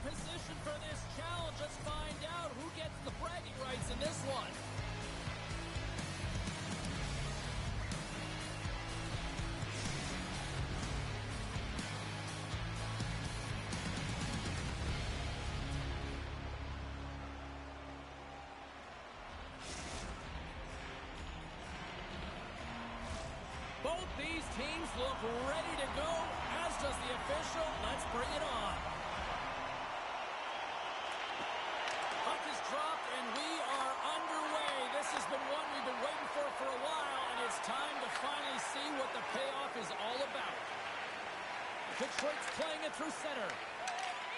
position for this challenge. Let's find out who gets the bragging rights in this one. Both these teams look ready to go, as does the official. Let's bring it on. Puck is dropped, and we are underway. This has been one we've been waiting for a while, and it's time to finally see what the payoff is all about. Detroit's playing it through center.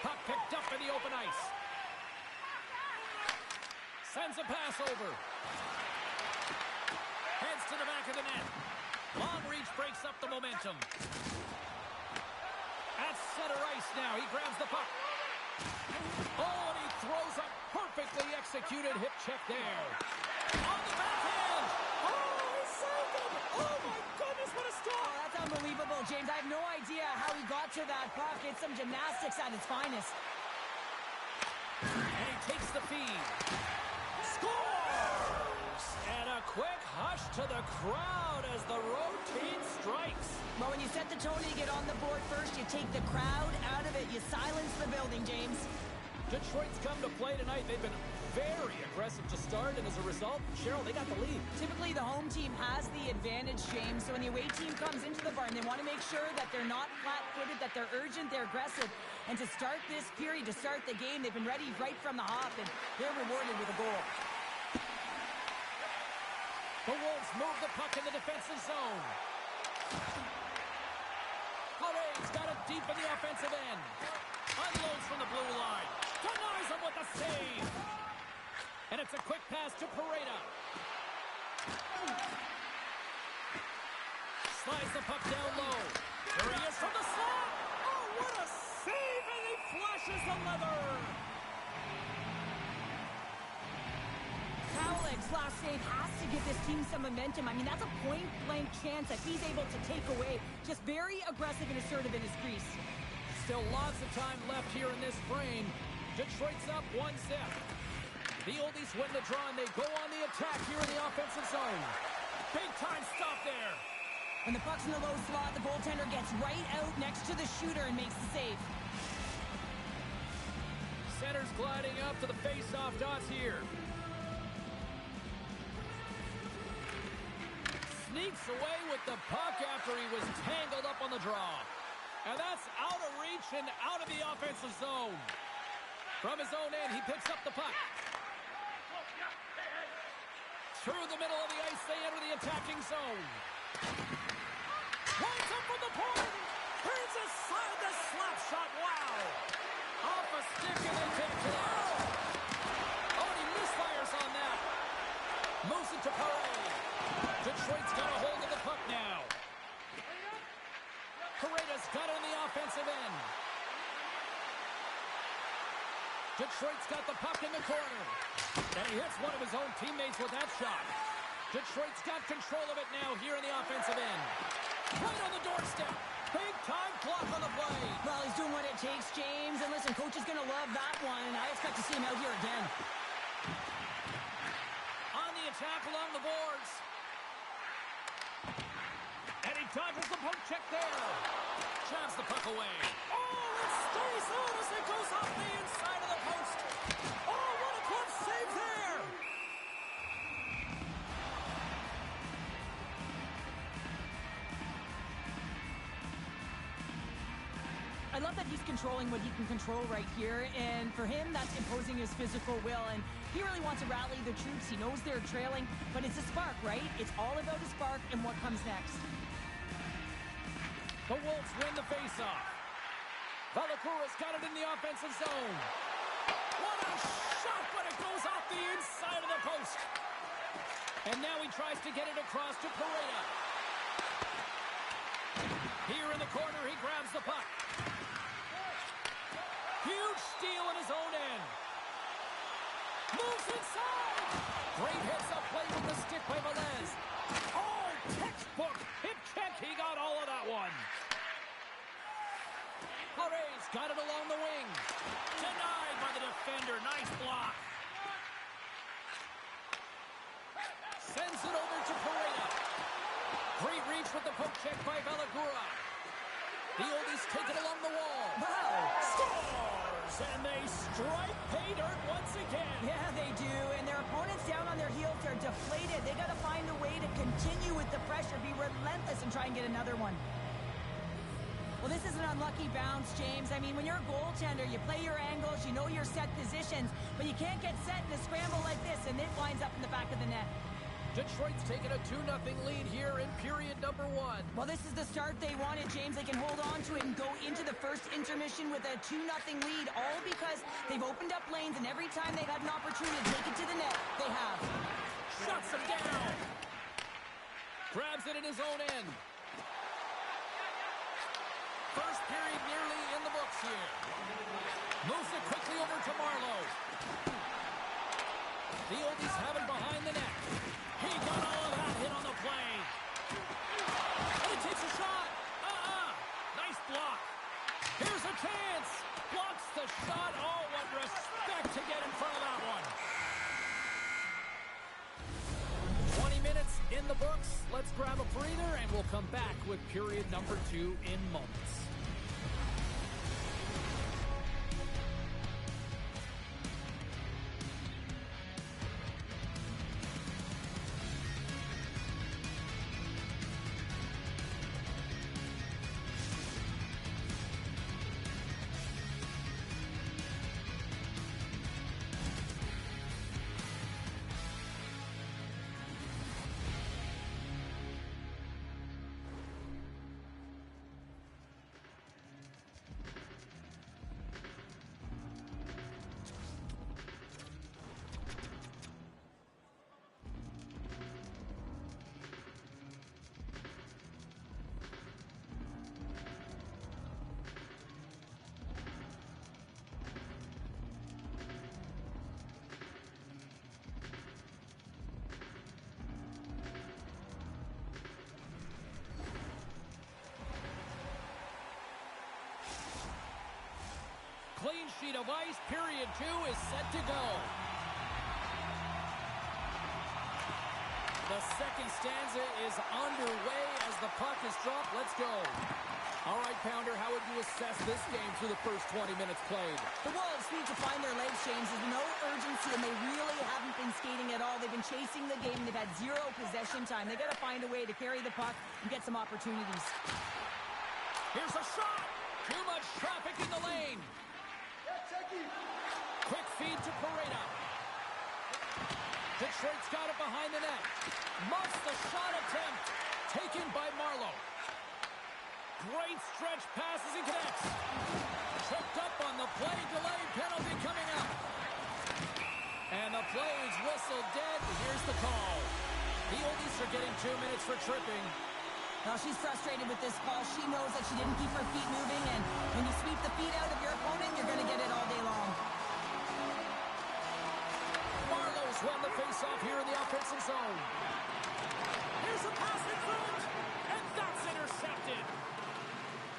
Puck picked up in the open ice. Sends a pass over. Heads to the back of the net. Long reach breaks up the momentum. At center ice now. He grabs the puck. Oh, and he throws a perfectly executed hip check there. On the backhand. Oh, he saved him. Oh, my goodness, what a stop. Oh, that's unbelievable, James. I have no idea how he got to that puck. It's some gymnastics at its finest. And he takes the feed. Scores! And a quick hush to the crowd as the road team strikes. Well, when you set the tone and you get on the board first, you take the crowd out of it. You silence the building, James. Detroit's come to play tonight. They've been very aggressive to start, and as a result, Cheryl, they got the lead. Typically, the home team has the advantage, James. So when the away team comes into the barn, they want to make sure that they're not flat-footed, that they're urgent, they're aggressive. And to start this period, to start the game, they've been ready right from the hop, and they're rewarded with a goal. The Wolves move the puck in the defensive zone. Kost got it deep in the offensive end. Unloads from the blue line. Denies him with the save. And it's a quick pass to Pareda. Slides the puck down low. There he is from the slot. Oh, what a save! And he flashes the leather. Howlett's last save has to give this team some momentum. I mean, that's a point-blank chance that he's able to take away. Just very aggressive and assertive in his crease. Still lots of time left here in this frame. Detroit's up 1-0. The Oldies win the draw, and they go on the attack here in the offensive zone. Big time stop there. When the puck's in the low slot, the goaltender gets right out next to the shooter and makes the save. Center's gliding up to the face-off dots here. Sneaks away with the puck after he was tangled up on the draw. And that's out of reach and out of the offensive zone. From his own end, he picks up the puck. Through the middle of the ice, they enter the attacking zone. Winds up from the point. Turns aside the slap shot. Wow. Off a stick and then tipped it out. Oh, and he misfires on that. Moves it to Parade. Detroit's got a hold of the puck now. Pareda's got it on the offensive end. Detroit's got the puck in the corner. And he hits one of his own teammates with that shot. Detroit's got control of it now here in the offensive end. Right on the doorstep. Big time block on the play. Well, he's doing what it takes, James. And listen, coach is going to love that one. I expect to see him out here again. On the attack along the boards. And he dodges the poke check there. Jabs the puck away. Oh, it stays out as it goes off the inside of the post. Oh, what a glove save there. I love that he's controlling what he can control right here. And for him, that's imposing his physical will. And he really wants to rally the troops. He knows they're trailing, but it's a spark, right? It's all about a spark and what comes next. The Wolves win the faceoff. Valakura's got it in the offensive zone. What a shot, but it goes off the inside of the post. And now he tries to get it across to Pareda. Here in the corner, he grabs the puck. Huge steal in his own end. Moves inside. Great heads-up play with the stick by Velez. Oh, textbook hip check. He got all of that one. Paredes got it along the wing. Denied with the poke check by Ballagura. The oldies take it along the wall. Wow. Scores! And they strike pay dirt once again. Yeah, they do. And their opponents down on their heels are deflated. They got to find a way to continue with the pressure, be relentless, and try and get another one. Well, this is an unlucky bounce, James. I mean, when you're a goaltender, you play your angles, you know your set positions, but you can't get set in a scramble like this, and it winds up in the back of the net. Detroit's taking a 2-0 lead here in period number 1. Well, this is the start they wanted, James. They can hold on to it and go into the first intermission with a 2-0 lead, all because they've opened up lanes, and every time they've had an opportunity to take it to the net, they have. Shuts him down. Grabs it in his own end. First period nearly in the books here. Moves it quickly over to Marlowe. The oldies have it behind the net. He got all of that hit on the play. And he takes a shot. Nice block. Here's a chance. Blocks the shot. Oh, what respect to get in front of that one. 20 minutes in the books. Let's grab a breather, and we'll come back with period number 2 in moments. Clean sheet of ice. Period 2 is set to go. The second stanza is underway as the puck is dropped. Let's go. All right, Pounder, how would you assess this game through the first 20 minutes played? The Wolves need to find their legs, James. There's no urgency, and they really haven't been skating at all. They've been chasing the game. They've had zero possession time. They've got to find a way to carry the puck and get some opportunities. Here's a shot. Too much traffic in the lane. Quick feed to Pareda. Detroit's got it behind the net. Muffs the shot attempt. Taken by Marlowe. Great stretch passes and connects. Tripped up on the play. Delayed penalty coming up. And the play is whistled dead. Here's the call. The oldies are getting 2 minutes for tripping. Well, she's frustrated with this call. She knows that she didn't keep her feet moving, and when you sweep the feet out of your opponent, you're going to get it all day long. Marlowe's won the face-off here in the offensive zone. Here's a pass in front, and that's intercepted.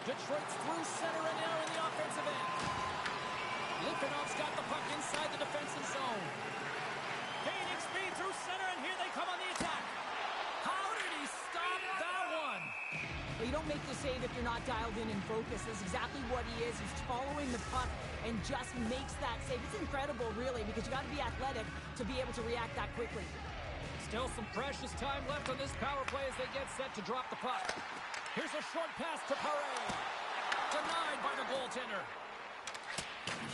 Detroit's through center and now in the offensive end. Lipinov's got the puck inside the defensive zone. Gaining speed through center, and here they come on the attack. How did he stop that one? Well, you don't make the save if you're not dialed in and focused. That's exactly what he is. He's following the puck and just makes that save. It's incredible, really, because you got to be athletic to be able to react that quickly. Still some precious time left on this power play as they get set to drop the puck. Here's a short pass to Paré. Denied by the goaltender.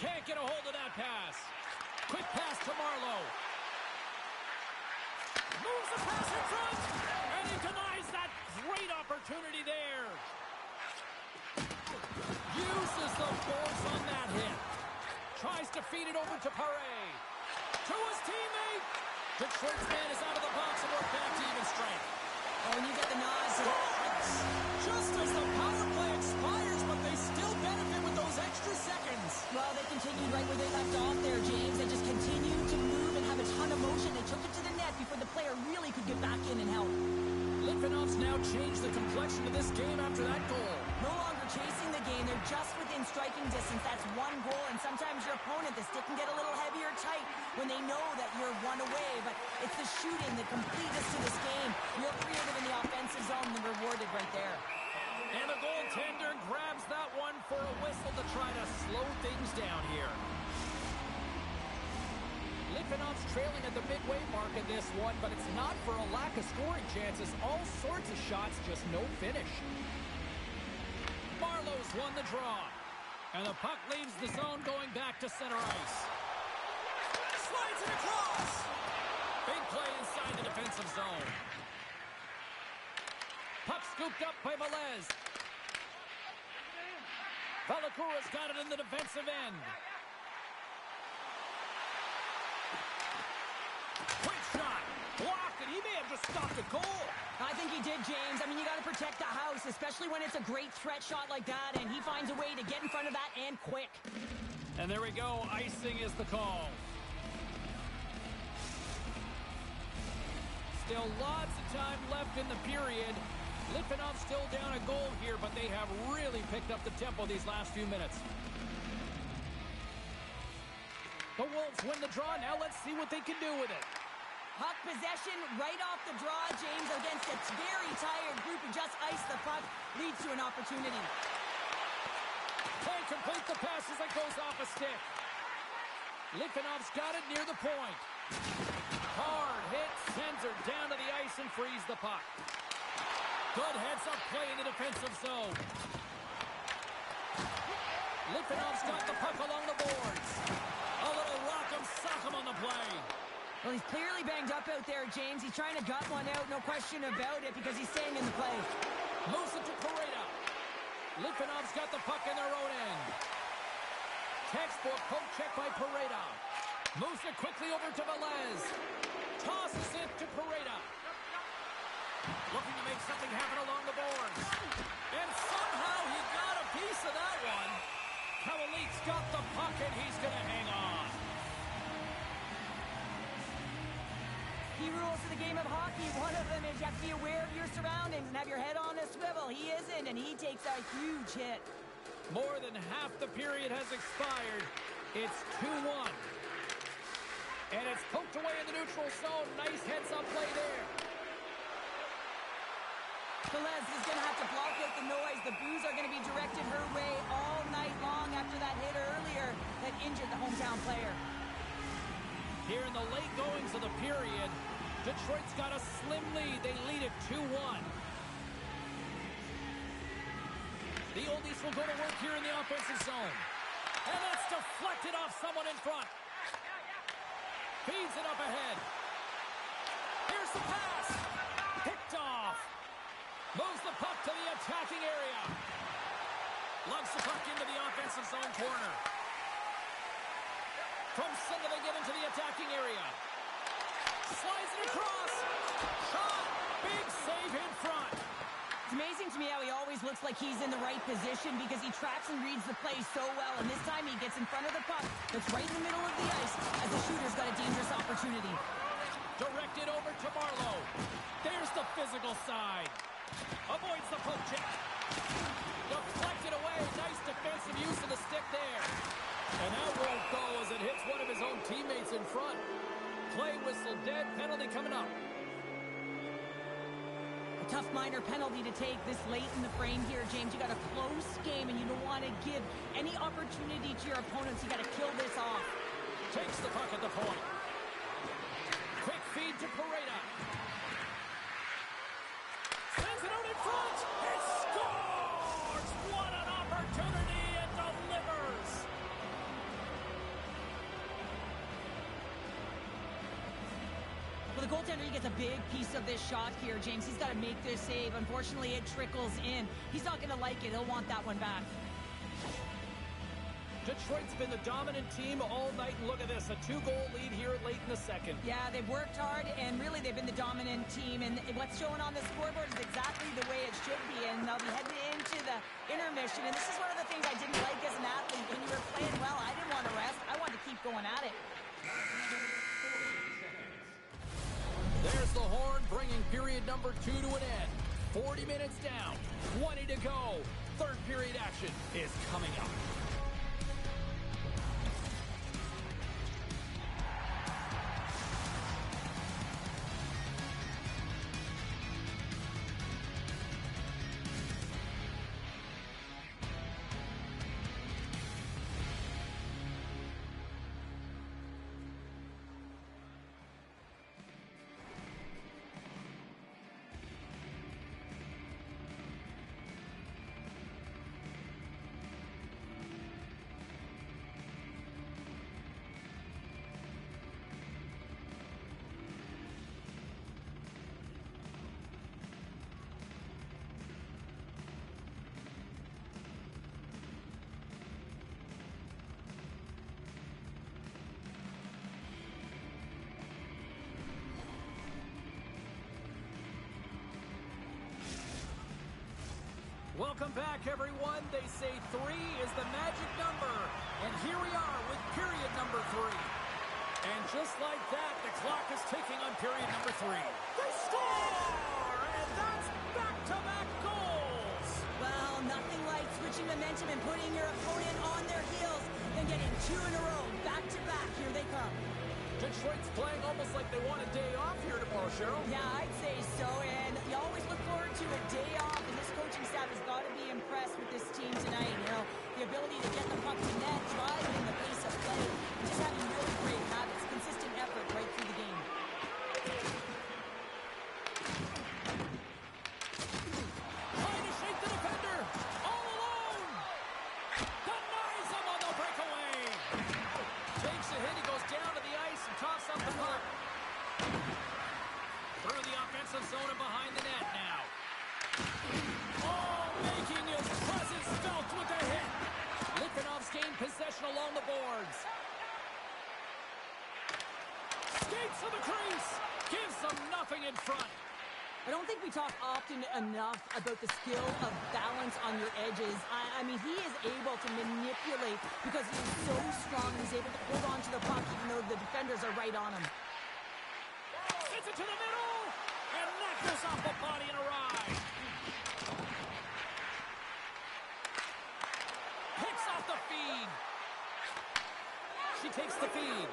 Can't get a hold of that pass. Quick pass to Marlowe. Moves the pass in front, and he denies that great opportunity there. Uses the force on that hit. Tries to feed it over to Paré. To his teammate. Detroit's man is out of the box and we're back to even strength. Oh, and you get the nod. Just as the power play expires, but they still benefit with those extra seconds. Well, they continued right where they left off there, James. They just continued to move and have a ton of motion. They took it to the net before the player really could get back in and help. Litvinov's now changed the complexion of this game after that goal. No longer chasing the game. They're just within striking distance. That's one goal, and sometimes your opponent, the stick can get a little heavier tight when they know that you're one away, but it's the shooting, the completeness to this game. Real creative in the offensive zone and rewarded right there. And the goaltender grabs that one for a whistle to try to slow things down here. Litvinov's trailing at the midway mark in this one, but it's not for a lack of scoring chances. All sorts of shots, just no finish. Marlowe's won the draw. And the puck leaves the zone going back to center ice. Slides it across. Big play inside the defensive zone. Puck scooped up by Velez. Valakura's got it in the defensive end. Quick shot. Blocked, and he may have just stopped a goal. I think he did, James. I mean, you got to protect the house, especially when it's a great threat shot like that, and he finds a way to get in front of that and quick. And there we go. Icing is the call. Still lots of time left in the period. Litvinov still down a goal here, but they have really picked up the tempo these last few minutes. The Wolves win the draw. Now let's see what they can do with it. Puck possession right off the draw, James, against a very tired group who just iced the puck, leads to an opportunity. Can't complete the pass as it goes off a stick. Litvinov's got it near the point. Hard hit, sends her down to the ice and frees the puck. Good heads-up play in the defensive zone. Litvinov's got the puck along the boards. A little rock'em sock'em on the play. Well, he's clearly banged up out there, James. He's trying to gut one out, no question about it, because he's staying in the play. Moves it to Pareda. Litvinov's got the puck in their own end. Textbook poke check by Pareda. Moves it quickly over to Velez. Tosses it to Pareda. Looking to make something happen along the boards. And somehow he got a piece of that one. Kawalik's got the puck and he's going to hang on. Key rules to the game of hockey. One of them is you have to be aware of your surroundings and have your head on a swivel. He isn't, and he takes a huge hit. More than half the period has expired. It's 2-1. And it's poked away in the neutral zone. Nice heads-up play there. Velez is going to have to block out the noise. The boos are going to be directed her way all night long after that hit earlier that injured the hometown player. Here in the late goings of the period, Detroit's got a slim lead. They lead it 2-1. The Oldies will go to work here in the offensive zone. And that's deflected off someone in front. Feeds it up ahead. Here's the pass. Picked off. Moves the puck to the attacking area. Lugs the puck into the offensive zone corner. From center they get into the attacking area. Slides it across. Shot. Big save in front. It's amazing to me how he always looks like he's in the right position because he tracks and reads the play so well. And this time he gets in front of the puck that's right in the middle of the ice as the shooter's got a dangerous opportunity. Directed over to Marlowe. There's the physical side. Avoids the poke check. Deflected away. Nice defensive use of the stick there. And that won't go as it hits one of his own teammates in front. Play whistle dead. Penalty coming up. A tough minor penalty to take this late in the frame here, James. You got a close game and you don't want to give any opportunity to your opponents. You got to kill this off. Takes the puck at the point. Quick feed to Pareda. Sends it out in front. It scores! What an opportunity! It delivers! Well, the goaltender, he gets a big piece of this shot here, James. He's got to make this save. Unfortunately, it trickles in. He's not going to like it. He'll want that one back. Detroit's been the dominant team all night. And look at this, a 2-goal lead here late in the second. Yeah, they've worked hard, and really they've been the dominant team. And what's showing on the scoreboard is exactly the way it should be. And they'll be heading into the intermission. And this is one of the things I didn't like as an athlete. When you were playing well, I didn't want to rest. I wanted to keep going at it. There's the horn, bringing period number 2 to an end. 40 minutes down, 20 to go. Third period action is coming up. Welcome back, everyone. They say 3 is the magic number. And here we are with period number 3. And just like that, the clock is ticking on period number 3. They score! And that's back-to-back goals! Well, nothing like switching momentum and putting your opponent on their heels and getting 2 in a row. Back-to-back. Here they come. Detroit's playing almost like they want a day off here tomorrow, Cheryl. Yeah, I'd say so, and you always look forward to a day off, and this coaching staff has got to be impressed with this team tonight. You know, the ability to get the puck to net, driving the pace of play, and just having really great habits, consistent effort right through the game. Trying to shake the defender, all alone! Denies him on the breakaway! Takes a hit, he goes down to the ice and tops up the puck. Through the offensive zone and behind the net now. Oh, making his presence felt with a hit. Litvinov's gained possession along the boards. Skates to the crease. Gives them nothing in front. I don't think we talk often enough about the skill of balance on your edges. I mean, he is able to manipulate because he is so strong. He's able to hold on to the puck even though the defenders are right on him. Sends it to the middle, and that goes off the body and a ride. Picks off the feed. She takes the feed.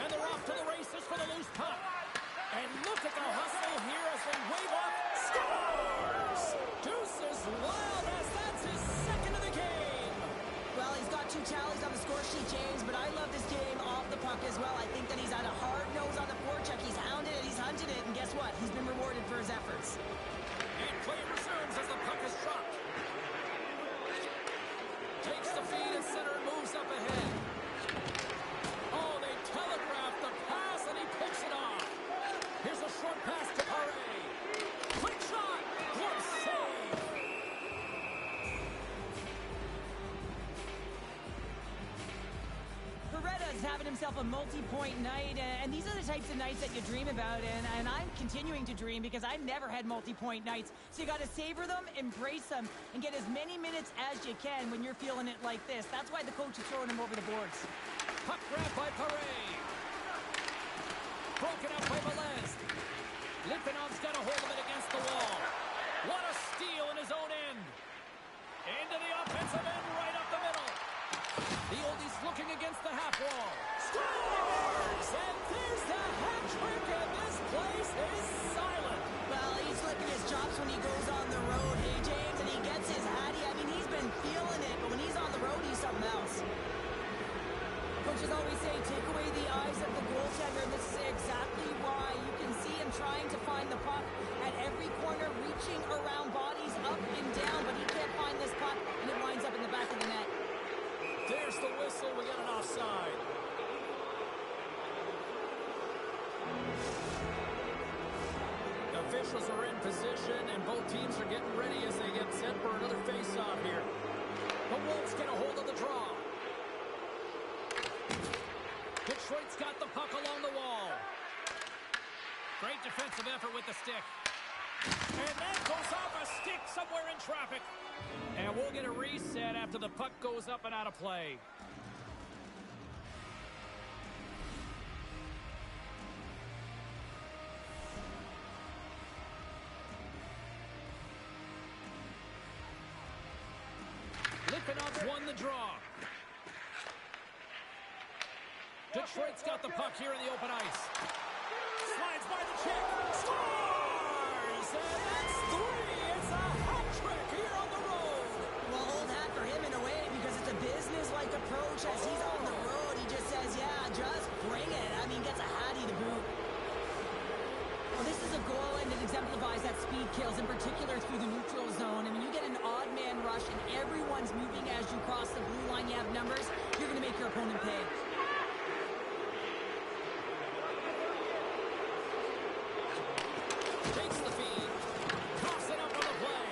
And they're off to the races for the loose puck. And look at the hustle here as they wave off. Scores! Deuce is wild as that's his second of the game. Well, he's got 2 tallies on the score sheet, James, but I love this game off the puck as well. I think that he's had a hard nose on the forecheck. He's hounded it, he's hunted it, and guess what? He's been rewarded for his efforts. And play resumes as the puck is dropped. Takes the feed and center and moves up ahead. Oh, they telegraph the pass and he picks it off. Here's a short pass to Paré. Quick shot. Glove save. Beretta's having himself a multi-point night, and these are the types of nights that you dream about, and I'm continuing to dream because I've never had multi-point nights. So you got to savor them, embrace them, and get as many minutes as you can when you're feeling it like this. That's why the coach is throwing him over the boards. Puck grab by Paré. Broken up by Velez. Litvinov's got a hold of it against the wall. What a steal in his own end. Into the offensive end, right up the middle. The oldie's looking against the half wall. Scores! And there's the hat trick, and this place is silent. Well, he's licking his chops when he goes on the road, hey, James, and he gets his hattie. I mean, he's been feeling it, but when he's on the road, he's something else. Coaches always say, take away the eyes of the goaltender, and this is exactly why. You can see him trying to find the puck at every corner, reaching around bodies up and down, but he can't find this puck, and it winds up in the back of the net. There's the whistle. We got an offside. Officials are in position, and both teams are getting ready as they get set for another face-off here. The Wolves get a hold of the draw. Detroit's got the puck along the wall. Great defensive effort with the stick. And that goes off a stick somewhere in traffic. And we'll get a reset after the puck goes up and out of play. Litvinov's won the draw. Detroit's got the puck here in the open ice. Slides by the check. Scores! And that's 3. It's a hat trick here on the road. Well, old hat for him in a way because it's a business-like approach. As he's on the road, he just says, yeah, just bring it. I mean, gets a hattie to boot. Well, this is a goal, and it exemplifies that speed kills, in particular through the neutral zone. I mean, you get an odd man rush, and everyone's moving as you cross the blue line. You have numbers. You're going to make your opponent pay. Takes the feed. Toss it up on the play.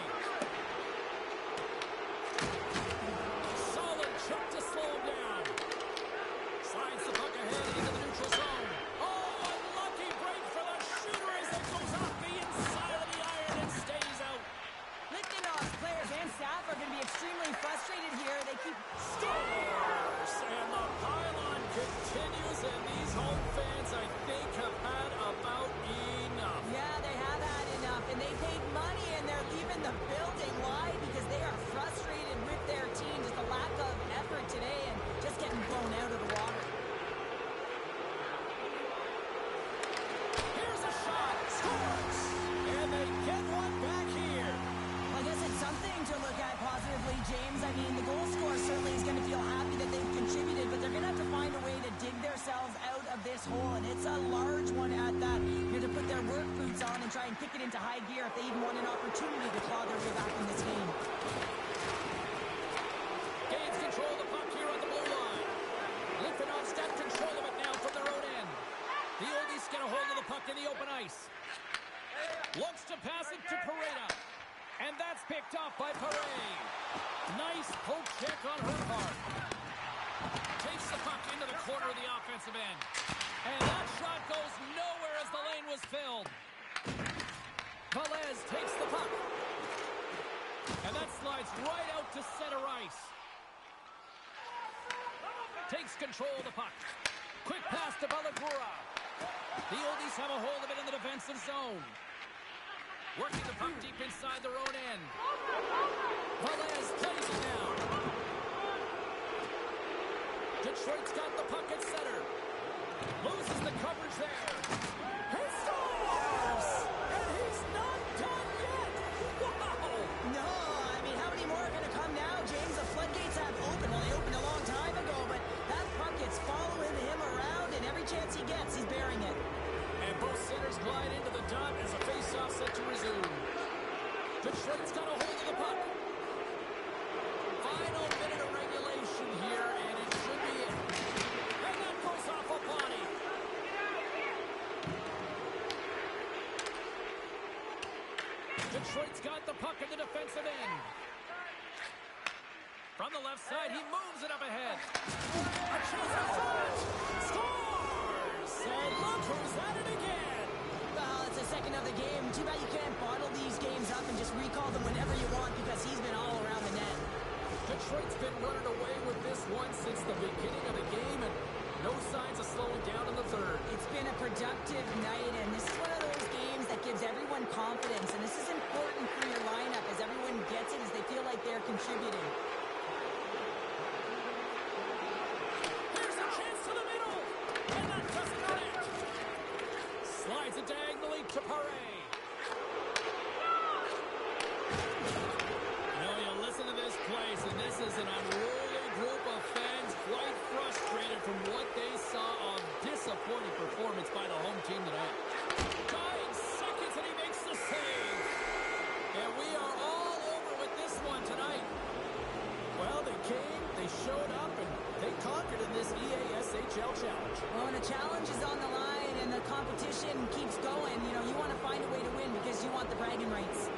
Solid check to slow him down. Slides the puck ahead into the neutral zone. Oh, unlucky break for the shooter as it goes off the inside of the iron and stays out. Litvinov and kick it into high gear if they even want an opportunity to claw their way back in this game. Gains control of the puck here on the blue line. Litvinov's got control of it now from their own end. The Oldies get a hold of the puck in the open ice. Looks to pass it to Pareda. And that's picked off by Parade. Nice poke check on her part. Takes the puck into the corner of the offensive end. And that shot goes nowhere as the lane was filled. Velez takes the puck. And that slides right out to center ice. Takes control of the puck. Quick pass to Balagura. The Oldies have a hold of it in the defensive zone. Working the puck deep inside their own end. Velez plays it down. Detroit's got the puck at center. Loses the coverage there. He scores! And he's not done yet! Wow! No, I mean, how many more are going to come now, James? The floodgates have opened. Well, they opened a long time ago, but that puck is following him around, and every chance he gets, he's bearing it. And both centers glide into the dot as a face-off set to resume. Detroit's got a hold of the puck. Final minute of regulation here, and it should be it. And that goes off a body. Detroit's got the puck in the defensive end. From the left side, he moves it up ahead. A chance at shot! Scores! And look who's at it again! Well, it's the second of the game. Too bad you can't bottle these games up and just recall them whenever you want because he's been all around the net. Detroit's been running away with this one since the beginning of the game, and no signs of slowing down in the third. It's been a productive night, and this is one of those games that gives everyone confidence, and this is important for your lineup as everyone gets it, as they feel like they're contributing. Here's a chance to the middle, and that doesn't connect. Slides it diagonally to Paré. You know, you listen to this place, and this is an unruly group of fans quite frustrated from what they saw of disappointing performance by the home team tonight. Dying seconds, and he makes the save. And we are all over with this one tonight. Well, they came, they showed up, and they conquered in this EASHL challenge. Well, when the challenge is on the line and the competition keeps going, you know, you want to find a way to win because you want the bragging rights.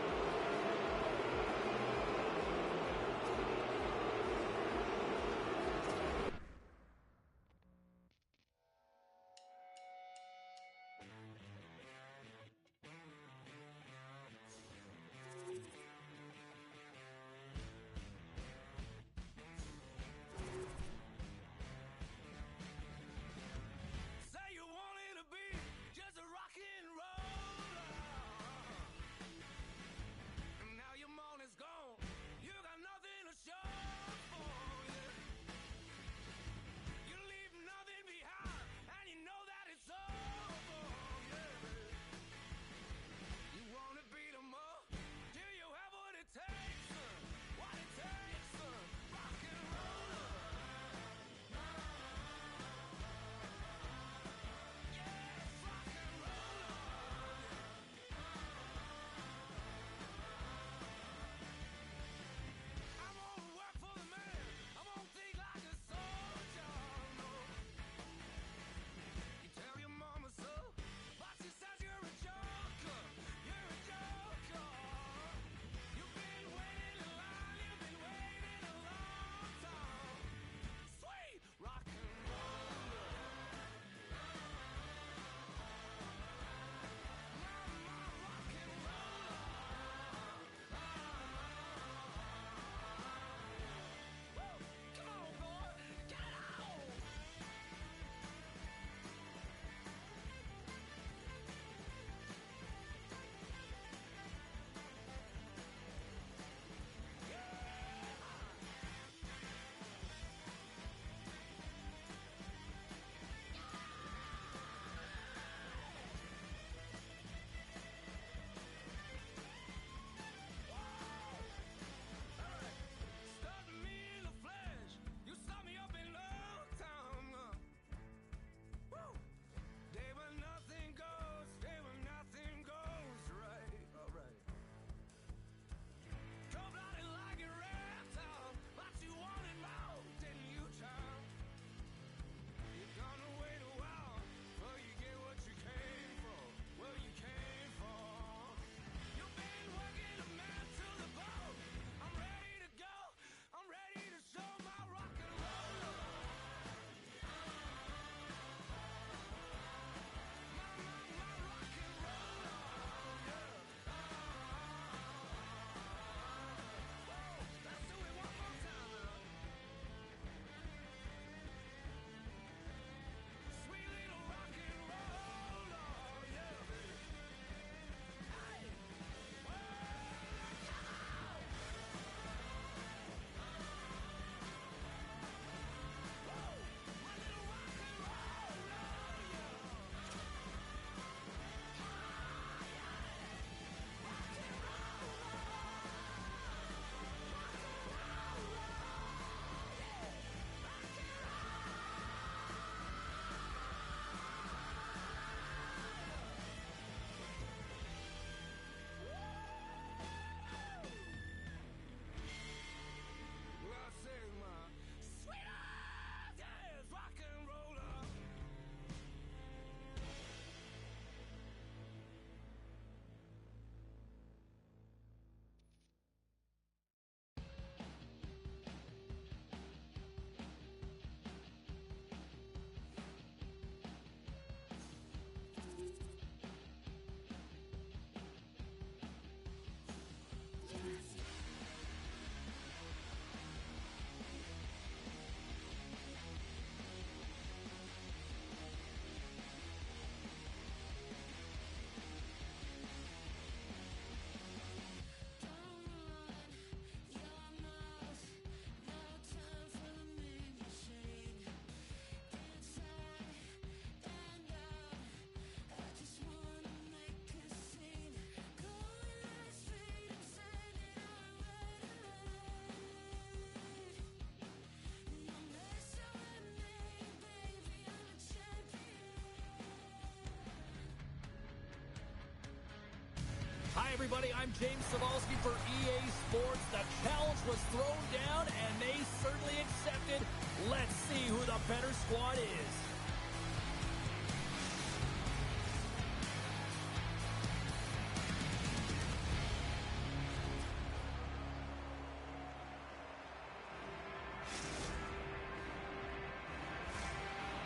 Hi, everybody. I'm James Cebulski for EA Sports. The challenge was thrown down, and they certainly accepted. Let's see who the better squad is.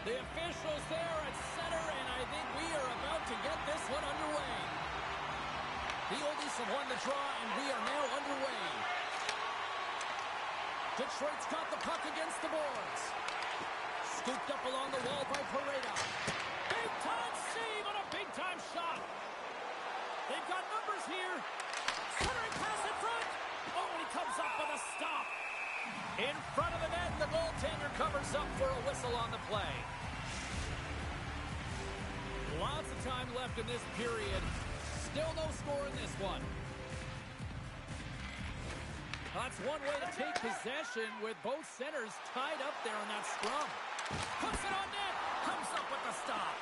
The officials there at center, and I think we are about to get this one underway. The Oldies have won the draw, and we are now underway. Detroit's got the puck against the boards. Scooped up along the wall by Pareda. Big-time save on a big-time shot. They've got numbers here. Centering pass in front. Oh, and he comes up with a stop. In front of the net, the goaltender covers up for a whistle on the play. Lots of time left in this period. Still no score in this one. That's one way to take possession with both centers tied up there in that scrum. Puts it on net. Comes up with the stop.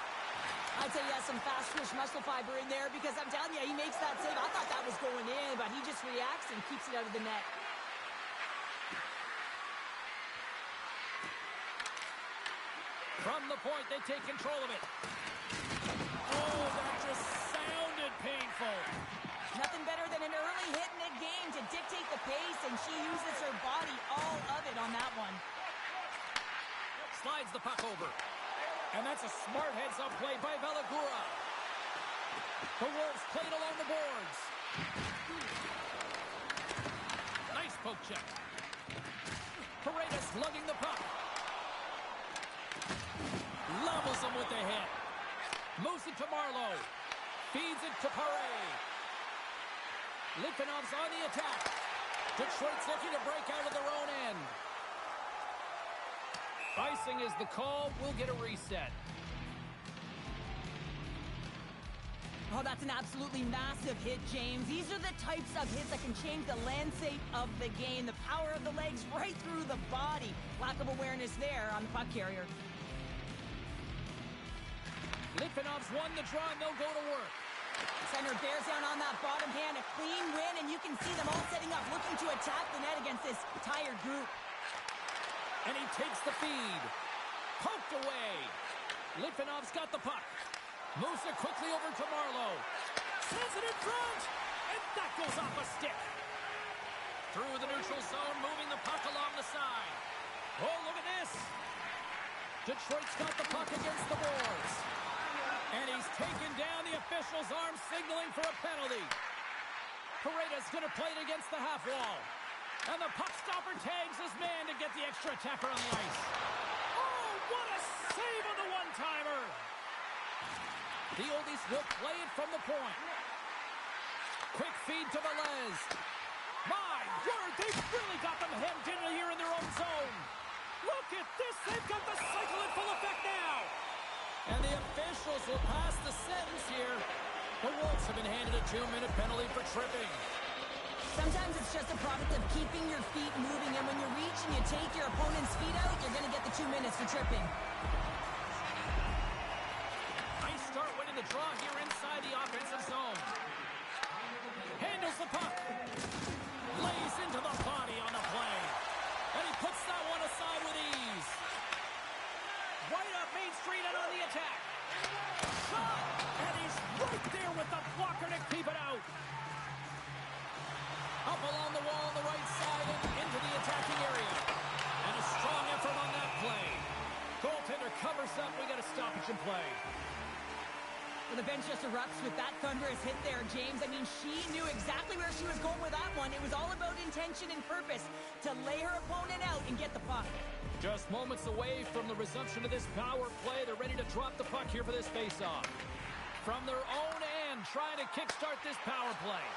I'd say he has some fast twitch muscle fiber in there because I'm telling you, he makes that save. I thought that was going in, but he just reacts and keeps it out of the net. From the point, they take control of it. Oh, that just sounded painful. Nothing better than an early hit in a game to dictate the pace, and she uses her body, all of it, on that one. Slides the puck over. And that's a smart heads-up play by Velagura. The Wolves played along the boards. Nice poke check. Pareda slugging the puck. Levels him with the hit. Moves it to Marlowe. Feeds it to Paré. Litvinov's on the attack. Detroit's looking to break out of their own end. Icing is the call. We'll get a reset. Oh, that's an absolutely massive hit, James. These are the types of hits that can change the landscape of the game. The power of the legs right through the body. Lack of awareness there on the puck carrier. Litvinov's won the draw, and they'll go to work. Center bears down on that bottom hand. A clean win, and you can see them all setting up, looking to attack the net against this tired group. And he takes the feed. Poked away. Litvinov's got the puck. Moves it quickly over to Marlowe. Sends it in front. And that goes off a stick. Through the neutral zone, moving the puck along the side. Oh, look at this. Detroit's got the puck against the boards. And he's taken down the official's arm, signaling for a penalty. Pareda's going to play it against the half wall. And the puck stopper tags his man to get the extra attacker on the ice. Oh, what a save on the one-timer. The Oldies will play it from the point. Quick feed to Velez. My word, they've really got them hemmed in here in their own zone. Look at this. They've got the cycle in full effect now. And the officials will pass the sentence here. The Wolves have been handed a 2-minute penalty for tripping. Sometimes it's just a product of keeping your feet moving, and when you reach and you take your opponent's feet out, you're going to get the 2 minutes for tripping. Nice start winning the draw here inside the offensive zone. Handles the puck. Lays into the body on the play. And he puts that one aside with ease. Right up Main Street and on the attack. Shot! And he's right there with the blocker to keep it out. Up along the wall on the right side and into the attacking area. And a strong effort on that play. Goaltender covers up. We got a stoppage in play. Well, the bench just erupts with that thunderous hit there, James. I mean, she knew exactly where she was going with that one. It was all about intention and purpose to lay her opponent out and get the puck. Just moments away from the resumption of this power play. They're ready to drop the puck here for this faceoff. From their own end, trying to kickstart this power play.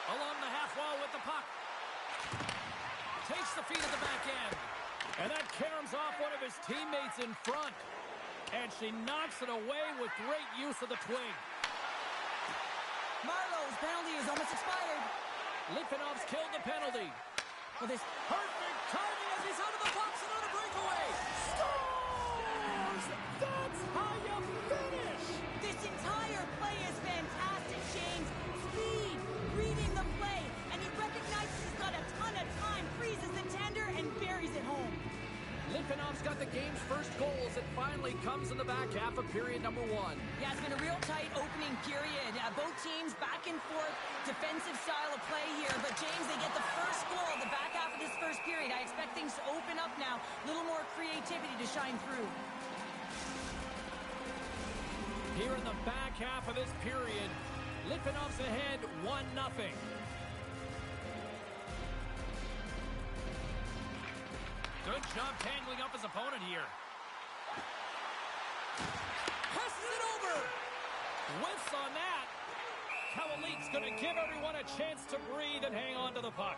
Along the half wall with the puck. Takes the feed at the back end. And that caroms off one of his teammates in front. And she knocks it away with great use of the twig. Marlowe's penalty is almost expired. Litvinov's killed the penalty. Well, this Perfect timing as he's out of the box and on a breakaway. Scores! That's how you finish! entire play is fantastic, James. Litvinov's got the game's first goal as it finally comes in the back half of period number 1. Yeah, it's been a real tight opening period. Both teams back and forth, defensive style of play here. But, James, they get the first goal the back half of this first period. I expect things to open up now. A little more creativity to shine through. Here in the back half of this period, Litvinov's ahead 1-0. Good job tangling up his opponent here. Passes it over. Whiffs on that. Kawalik's going to give everyone a chance to breathe and hang on to the puck.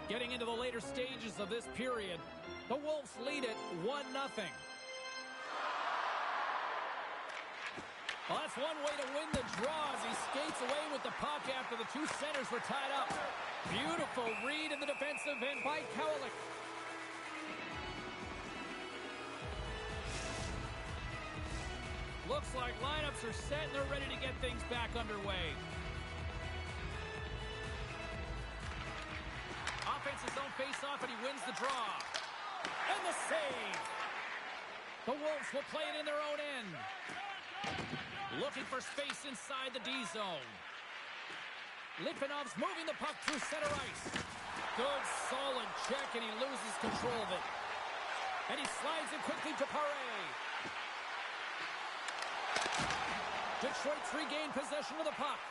Getting into the later stages of this period, the Wolves lead it 1-0. Well, that's one way to win the draw as he skates away with the puck after the two centers were tied up. Beautiful read in the defensive end by Kowalik. Looks like lineups are set and they're ready to get things back underway. Offense's own face-off and he wins the draw. And the save. The Wolves will play it in their own end. Looking for space inside the D zone. Litvinov's moving the puck through center ice. Good, solid check, and he loses control of it. And he slides it quickly to Paré. Detroit's regained possession of the puck.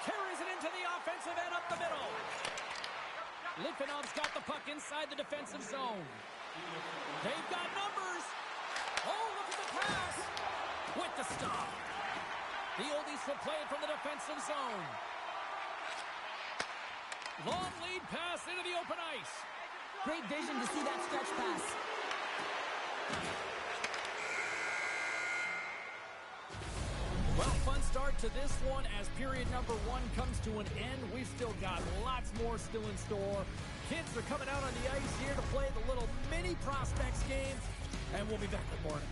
Carries it into the offensive end up the middle. Litvinov's got the puck inside the defensive zone. They've got numbers. Oh, look at the pass. With the stop. The Oldies will play it from the defensive zone. Long lead pass into the open ice. Great vision to see that stretch pass. Well, fun start to this one as period number 1 comes to an end. We've still got lots more still in store. Kids are coming out on the ice here to play the little mini prospects game, and we'll be back with more.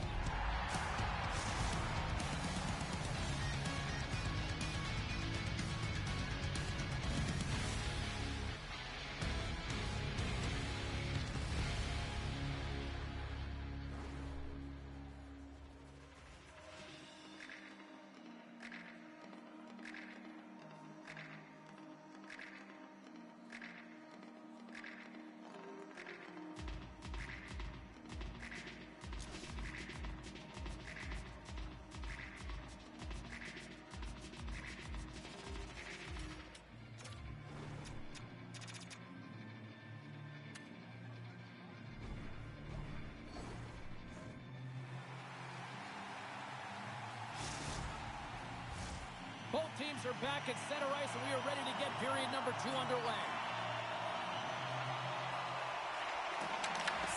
Both teams are back at center ice, and we are ready to get period number 2 underway.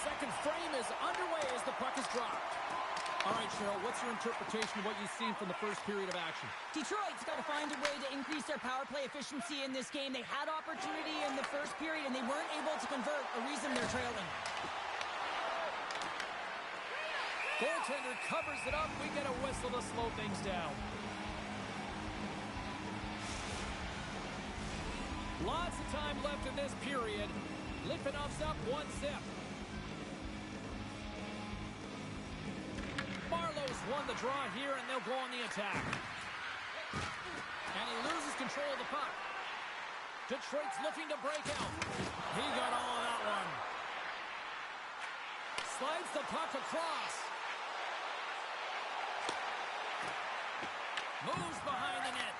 Second frame is underway as the puck is dropped. All right, Cheryl, what's your interpretation of what you've seen from the first period of action? Detroit's got to find a way to increase their power play efficiency in this game. They had opportunity in the first period, and they weren't able to convert, a reason they're trailing. Goaltender covers it up. We get a whistle to slow things down. Lots of time left in this period. Litvinov's up 1-0. Marlowe's won the draw here, and they'll go on the attack. And he loses control of the puck. Detroit's looking to break out. He got all of that one. Slides the puck across. Moves behind the net.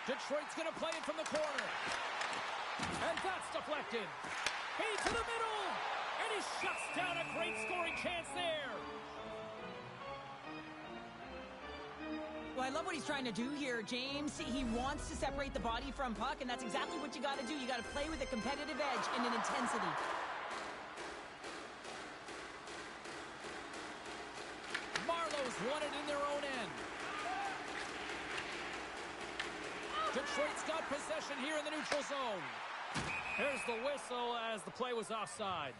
Detroit's going to play it from the corner. And that's deflected. Feed to the middle. And he shuts down a great scoring chance there. Well, I love what he's trying to do here, James. He wants to separate the body from puck, and that's exactly what you got to do. You got to play with a competitive edge and an intensity. Marlowe's won it in their own end. Detroit's got possession here in the neutral zone. Here's the whistle as the play was offside.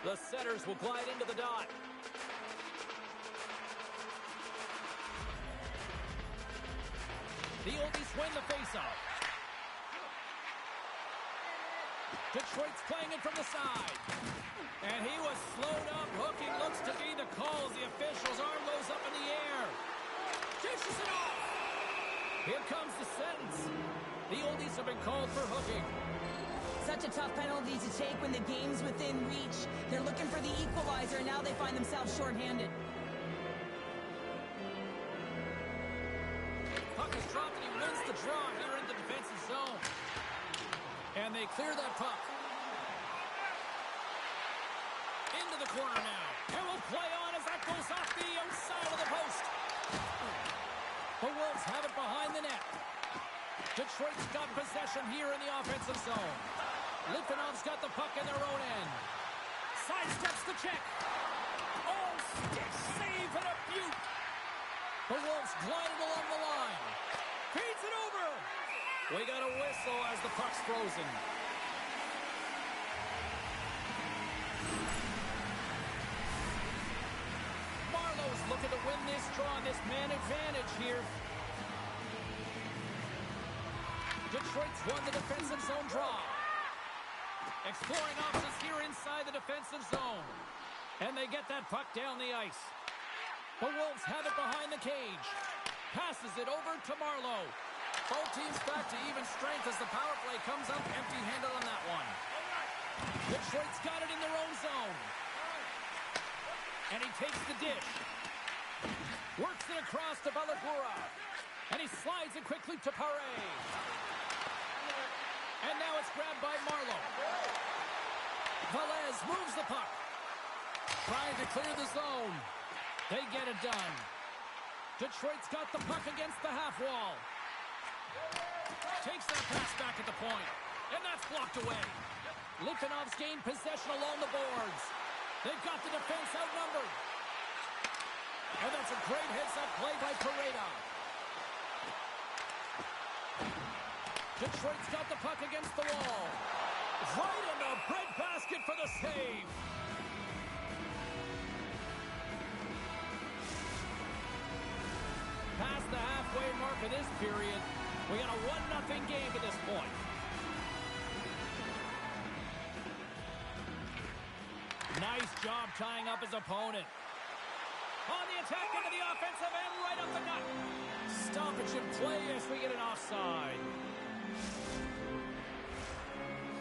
The setters will glide into the dot. The Oldies win the faceoff. Detroit's playing it from the side. And he was slowed up. Hooking looks to be the call as the official's arm goes up in the air. Dishes it off. Here comes the sentence. The Oldies have been called for hooking. Such a tough penalty to take when the game's within reach. They're looking for the equalizer, and now they find themselves shorthanded. Puck is dropped, and he wins the draw here in the defensive zone. And they clear that puck. Into the corner now. And will play on as that goes off the outside of the post. The Wolves have it behind the net. Detroit's got possession here in the offensive zone. Litvinov's got the puck in their own end. Sidesteps the check. Oh, stick save and a beaut. The Wolves glided along the line. Feeds it over. We got a whistle as the puck's frozen. Marlowe's looking to win this draw on this man advantage here. Detroit's won the defensive zone draw. Exploring options here inside the defensive zone. And they get that puck down the ice. The Wolves have it behind the cage. Passes it over to Marlowe. Both teams back to even strength as the power play comes up empty-handed on that one. Detroit's got it in their own zone. And he takes the dish. Works it across to Balagura. And he slides it quickly to Paré. And now it's grabbed by Marlowe. Velez moves the puck. Trying to clear the zone. They get it done. Detroit's got the puck against the half wall. Takes that pass back at the point. And that's blocked away. Litvinov's gained possession along the boards. They've got the defense outnumbered. And that's a great heads-up play by Pareda. Detroit's got the puck against the wall. Right in the breadbasket for the save. Past the halfway mark of this period. We got a 1-0 game at this point. Nice job tying up his opponent. On the attack into the offensive end, right up the gut. Stoppage in play as we get an offside.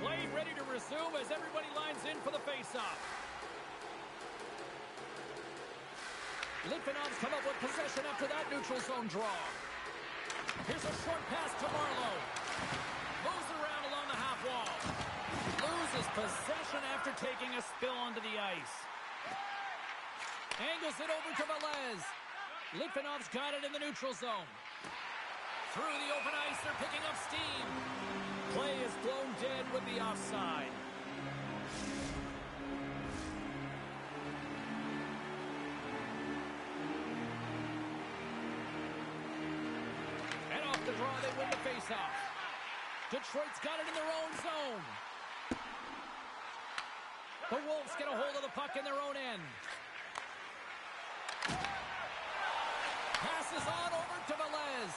Play ready to resume as everybody lines in for the faceoff. Litvinov's come up with possession after that neutral zone draw. Here's a short pass to Marlowe. Moves it around along the half wall. Loses possession after taking a spill onto the ice. Angles it over to Velez. Litvinov's got it in the neutral zone. Through the open ice, they're picking up steam. Play is blown dead with the offside. And off the draw, they win the faceoff. Detroit's got it in their own zone. The Wolves get a hold of the puck in their own end. Passes on over to Velez.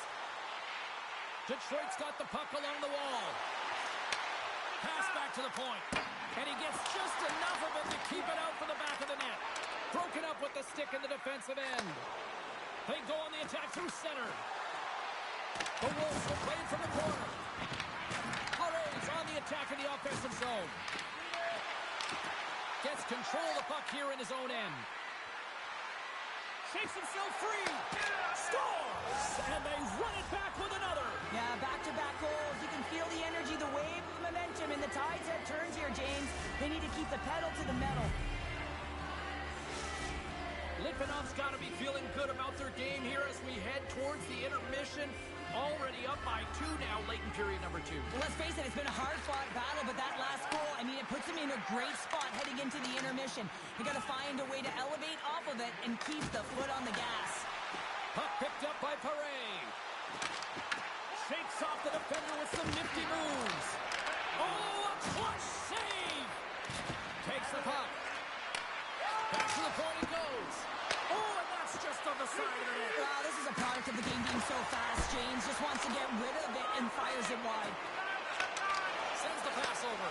Detroit's got the puck along the wall. Pass back to the point. And he gets just enough of it to keep it out for the back of the net. Broken up with the stick in the defensive end. They go on the attack through center. The Wolves will play it from the corner. Pare's on the attack in the offensive zone. Gets control of the puck here in his own end. Shakes himself free. Scores! And they run it back with another. Yeah, back-to-back goals. You can feel the energy, the wave of momentum, and the tide's head turns here, James. They need to keep the pedal to the metal. Litvinov's got to be feeling good about their game here as we head towards the intermission. Already up by 2 now, late in period number 2. Well, let's face it, it's been a hard-fought battle, but that last goal, I mean, it puts them in a great spot heading into the intermission. They got to find a way to elevate off of it and keep the foot on the gas. Puck picked up by Paré. Shakes off the defender with some nifty moves. Oh, a clutch save! Takes the puck. Back to the point it goes. Oh, and that That's just on the side of the net. Wow, this is a product of the game being so fast. James just wants to get rid of it and fires it wide. Sends the pass over.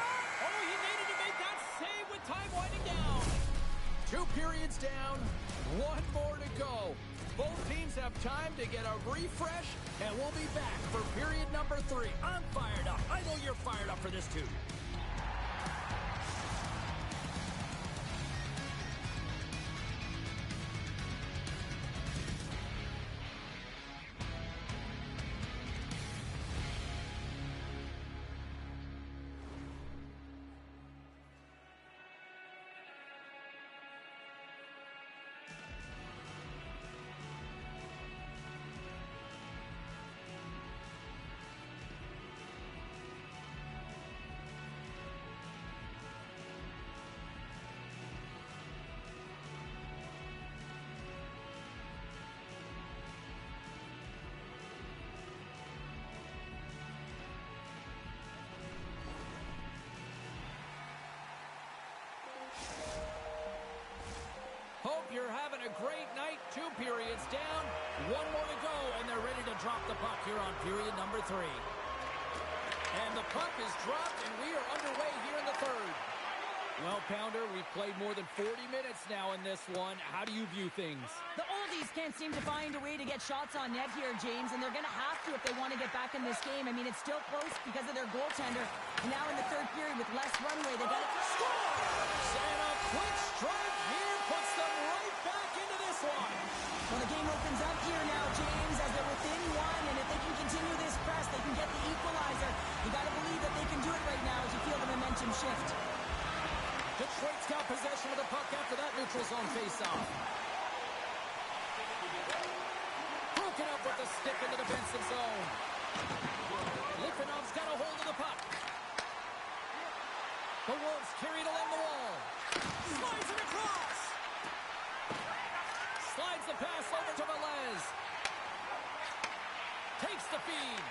Oh, he needed to make that save with time winding down. 2 periods down, 1 more to go. Both teams have time to get a refresh, and we'll be back for period number 3. I'm fired up. I know you're fired up for this too. Hope you're having a great night. 2 periods down, 1 more to go, and they're ready to drop the puck here on period number 3. And the puck is dropped, and we are underway here in the 3rd. Well, Pounder, we've played more than 40 minutes now in this one. How do you view things? The oldies can't seem to find a way to get shots on net here, James, and they're going to have to if they want to get back in this game. I mean, it's still close because of their goaltender. And now in the 3rd period with less runway, they got it. Scores! And a quick strike here puts them right back into this one. Well, the game opens up here now, James, as they're within 1, and if they can continue this press, they can get the equalizer. You got to believe that they can do it right now as you feel the momentum shift. Detroit's got possession of the puck after that neutral zone faceoff. Broken up with the stick in the defensive zone. Litvinov's got a hold of the puck. The Wolves carried along the wall. Slides it across. Slides the pass over to Velez. Takes the feed.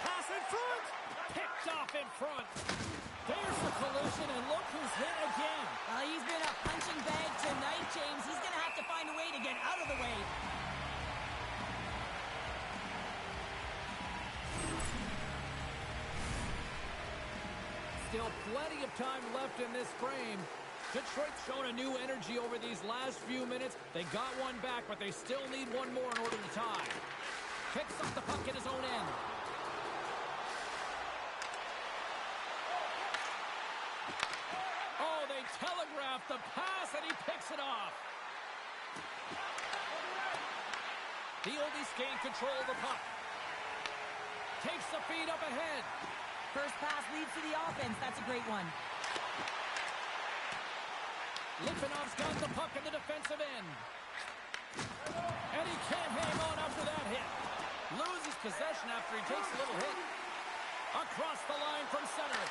Pass in front. Picked off in front. There's the collision, and look who's hit again. He's been a punching bag tonight, James. He's going to have to find a way to get out of the way. Still plenty of time left in this frame. Detroit's shown a new energy over these last few minutes. They got one back, but they still need one more in order to tie. Picks up the puck at his own end. Oh, they telegraphed the pass, and he picks it off. The oldies gain control of the puck. Takes the feed up ahead. First pass leads to the offense. That's a great one. Litvinov's got the puck in the defensive end. And he can't hang on after that hit. Loses possession after he takes a little hit. Across the line from center.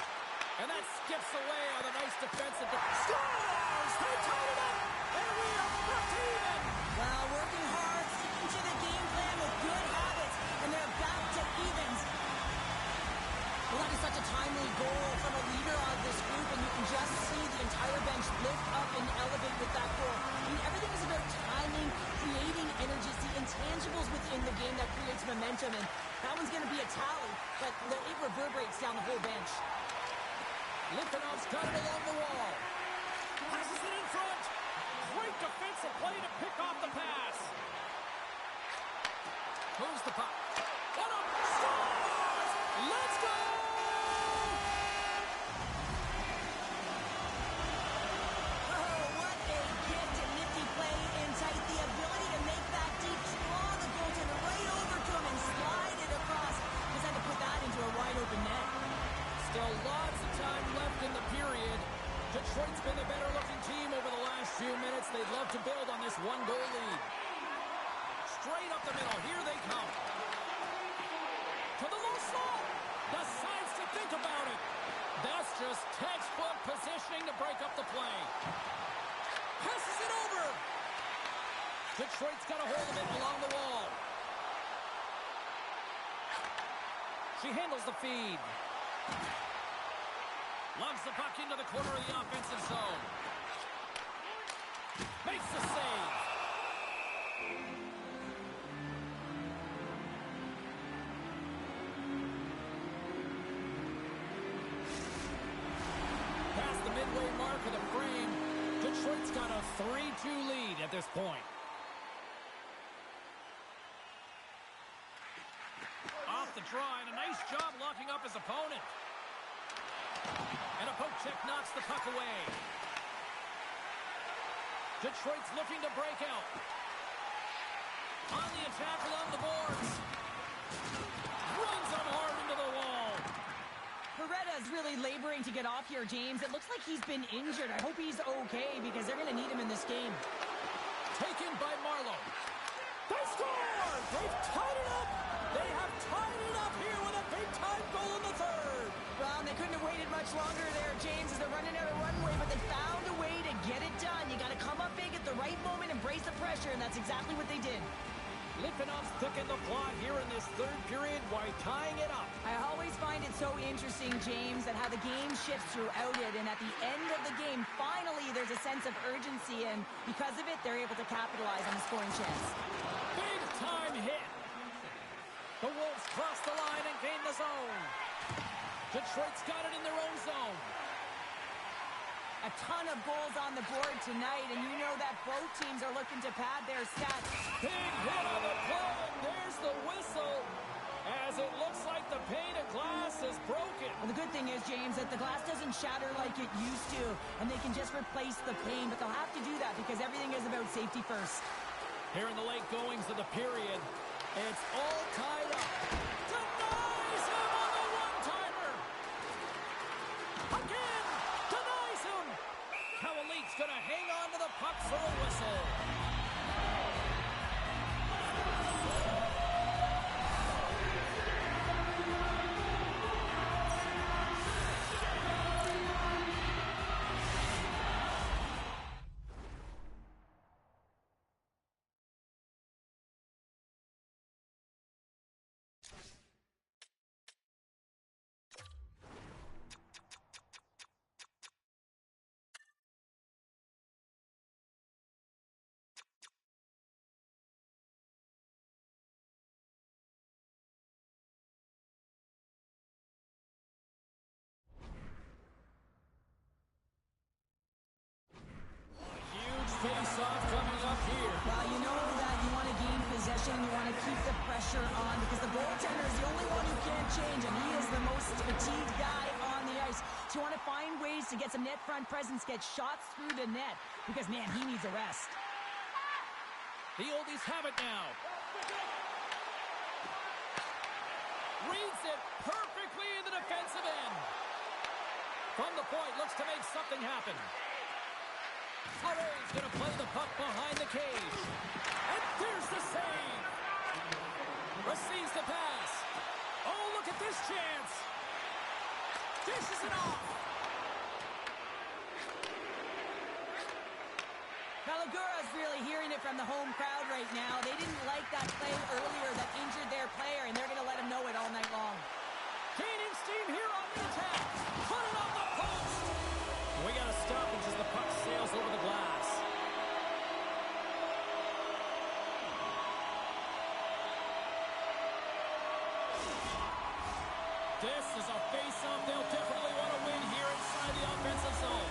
And that skips away on a nice defensive. Scores! They tied it up! And we are back even! Well, working hard, sticking to the game plan with good habits, and they're back to evens. Well, that is such a timely goal from a leader of this group, and you can just see the entire bench lift up and elevate with that goal. I mean, everything is about timing, creating energy, it's the intangibles within the game that creates momentum, and that one's going to be a tally, but it reverberates down the whole bench. Litvinov's got it along the wall. Passes it in front. Great defensive play to pick off the pass. Moves the puck. What up? Scores! Let's go! Oh, what a gift and nifty play inside. The ability to make that deep draw the goaltender right over to him and slide it across. Just had to put that into a wide open net. Still lots of time left in the period. Detroit's been the better-looking team over the last few minutes. They'd love to build on this one-goal lead. Straight up the middle. Here they come. To the low slot. Decides to think about it. That's just textbook positioning to break up the play. Passes it over. Detroit's got a hold of it along the wall. She handles the feed. Lugs the puck into the corner of the offensive zone. Makes the save. Past the midway mark of the frame, Detroit's got a 3-2 lead at this point. Off the draw, and a nice job locking up his opponent. And a poke check knocks the puck away. Detroit's looking to break out. On the attack along the boards. Runs them hard into the wall. Beretta's really laboring to get off here, James. It looks like he's been injured. I hope he's okay because they're going to need him in this game. Taken by Marlowe. They score! They've tied it up! They have tied it up here with a big-time goal in the third. Well, and they couldn't have waited much longer there, James, as they're running out of runway, but they found a way to get it done. You got to come up big at the right moment and brace the pressure, and that's exactly what they did. Lipinov's thickened the plot here in this third period while tying it up. I always find it so interesting, James, that how the game shifts throughout it, and at the end of the game, finally, there's a sense of urgency, and because of it, they're able to capitalize on the scoring chance. Big-time hit. The Wolves cross the line and gain the zone. Detroit's got it in their own zone. A ton of goals on the board tonight, and you know that both teams are looking to pad their stats. Big hit on the play, and there's the whistle, as it looks like the pane of glass is broken. Well, the good thing is, James, that the glass doesn't shatter like it used to, and they can just replace the pane, but they'll have to do that because everything is about safety first. Here in the late goings of the period, it's all tied up. Denies him on the one-timer. Again, denies him. Kawalik's going to hang on to the puck for a whistle. Face-off coming up here. Well, you know that you want to gain possession, you want to keep the pressure on because the goaltender is the only one who can't change, and he is the most fatigued guy on the ice. So you want to find ways to get some net front presence, get shots through the net, because, man, he needs a rest. The oldies have it now. Reads it perfectly in the defensive end. From the point, looks to make something happen. Fleury's going to play the puck behind the cage. And there's the save. Receives the pass. Oh, look at this chance. Dishes it off. Malagura's really hearing it from the home crowd right now. They didn't like that play earlier that injured their player, and they're going to let him know it all night long. Gaining steam here on the attack. Put it on the post. We got to stop it as the puck sails over the glass. This is a face-off they'll definitely want to win here inside the offensive zone.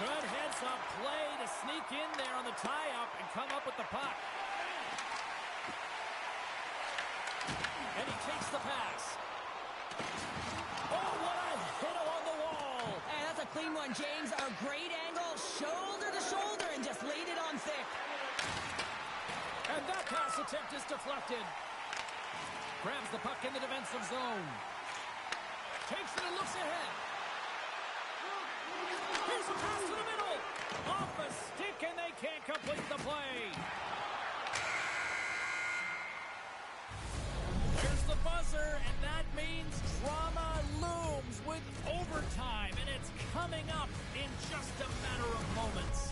Good heads-up play to sneak in there on the tie-up and come up with the puck. And he takes the pass. Oh, what a hit along the wall. Hey, that's a clean one, James. A great angle, shoulder to shoulder, and just laid it on thick. And that pass attempt is deflected. Grabs the puck in the defensive zone. Takes it and looks ahead. Here's a pass to the middle. Off a stick, and they can't complete the play. There's the buzzer, and that means drama looms with overtime, and it's coming up in just a matter of moments.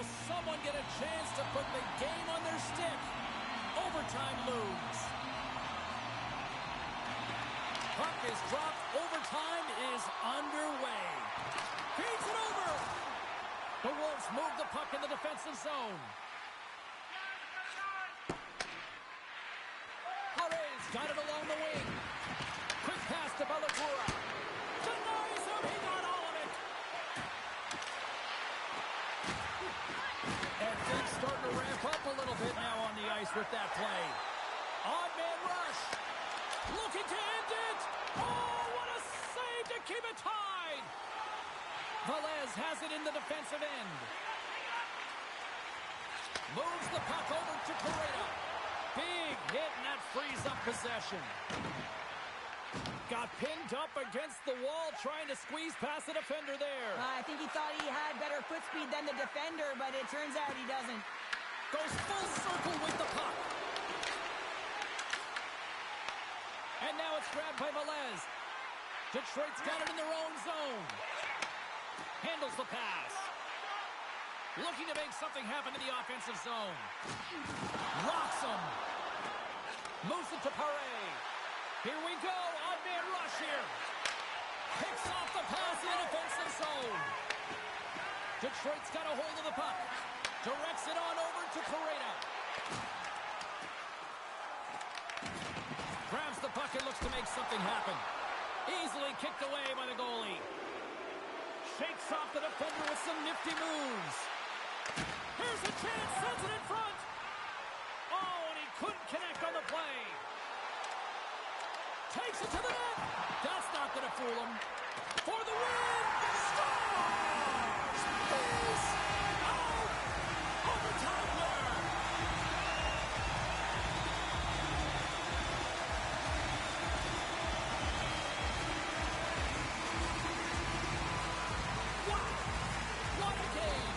Will someone get a chance to put the game on their stick? Overtime lose. Puck is dropped. Overtime is underway. Feeds it over. The Wolves move the puck in the defensive zone. Haray's got it along the wing. Quick pass to Balagura. Denies him. He got all of it. And things starting to ramp up a little bit now on the ice with that play. Odd man rush. Looking to end it. Oh, what a save to keep it tied. Velez has it in the defensive end. Moves the puck over to Pareda. Big hit, and that frees up possession. Got pinned up against the wall, trying to squeeze past the defender there. I think he thought he had better foot speed than the defender, but it turns out he doesn't. Goes full circle with the puck. And now it's grabbed by Velez. Detroit's got it in their own zone. Handles the pass. Looking to make something happen in the offensive zone. Rocks him. Moves it to Paré. Here we go. Odd man rush here. Picks off the pass in the defensive zone. Detroit's got a hold of the puck. Directs it on over to Pareda. Grabs the puck and looks to make something happen. Easily kicked away by the goalie. Shakes off the defender with some nifty moves. Here's a chance, sends it in front. Oh, and he couldn't connect on the play. Takes it to the net. That's not going to fool him. For the win. Scores! Is out. Overtime winner. Wow. What a game.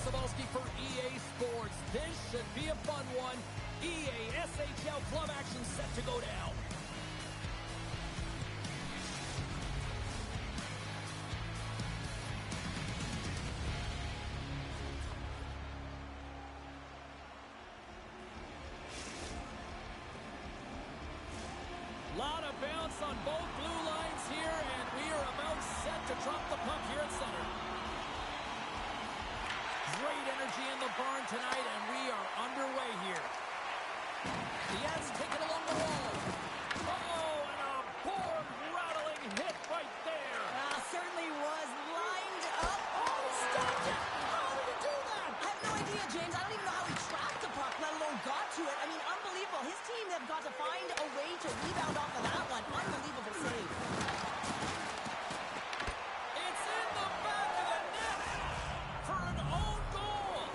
Cybulski for EA Sports. This should be a fun one. EA SHL club action set to go down. Lot of bounce on both blue lines here, and we are about set to drop the puck here at center. Great energy in the barn tonight, and we are underway here. The Eds take it along the wall. Oh, and a board-rattling hit right there. Certainly was lined up. Oh, stopped it! How did he do that? I have no idea, James. I don't even know how he tracked the puck, let alone got to it. I mean, unbelievable. His team have got to find a way to rebound off of that one. Unbelievable save. It's in the back of the net for an own goal.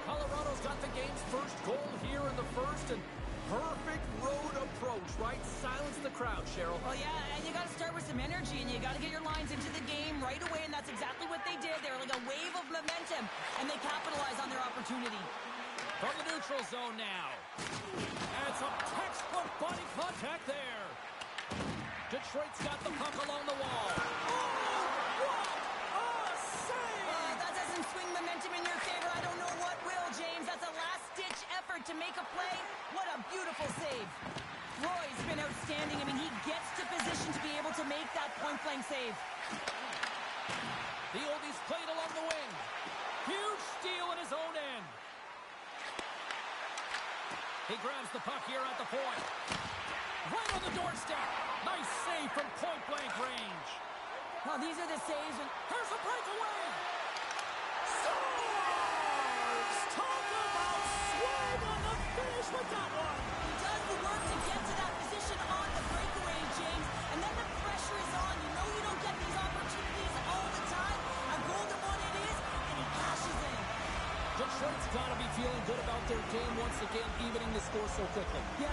Colorado's got the game's first goal here in the first, and perfect road approach, right? Silence the crowd, Cheryl. Well, yeah, and you got to start with some energy, and you got to get your lines into the game right away, and that's exactly what they did. They were like a wave of momentum, and they capitalized on their opportunity. From the neutral zone now. And some textbook body contact there. Detroit's got the puck along the wall. Oh, what a save! That doesn't swing momentum in your favor. I don't know what will, James. That's a last-ditch effort to make a play. What a beautiful save. Roy's been outstanding. I mean, he gets to position to be able to make that point-blank save. The oldies played along the wing. Huge steal in his own end. He grabs the puck here at the point. Right on the doorstep. Nice save from point-blank range. Well, these are the saves. Here's a breakaway. Scores! Talk about swag on the finish with that one. He does the work to get to that position on the breakaway, James. And then the pressure is on. You know you don't get these opportunities all the time. A golden one it is, and he cashes in. Detroit's got to be feeling good about their game once again, evening the score so quickly. Yeah,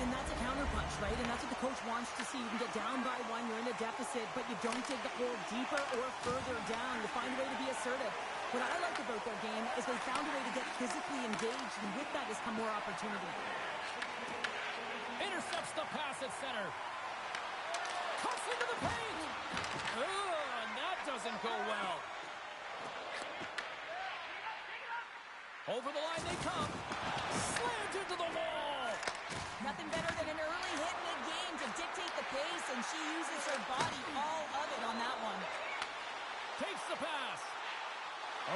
and that's a counterpunch, right? And that's what the coach wants to see. You can get down by one, you're in a deficit, but you don't dig the hole deeper or further down. You find a way to be assertive. What I like about their game is they found a way to get physically engaged, and with that has come more opportunity. Intercepts the pass at center. Cuts into the paint. And that doesn't go well. Over the line they come. Slammed into the wall. Nothing better than an early hit in a game to dictate the pace, and she uses her body, all of it on that one. Takes the pass.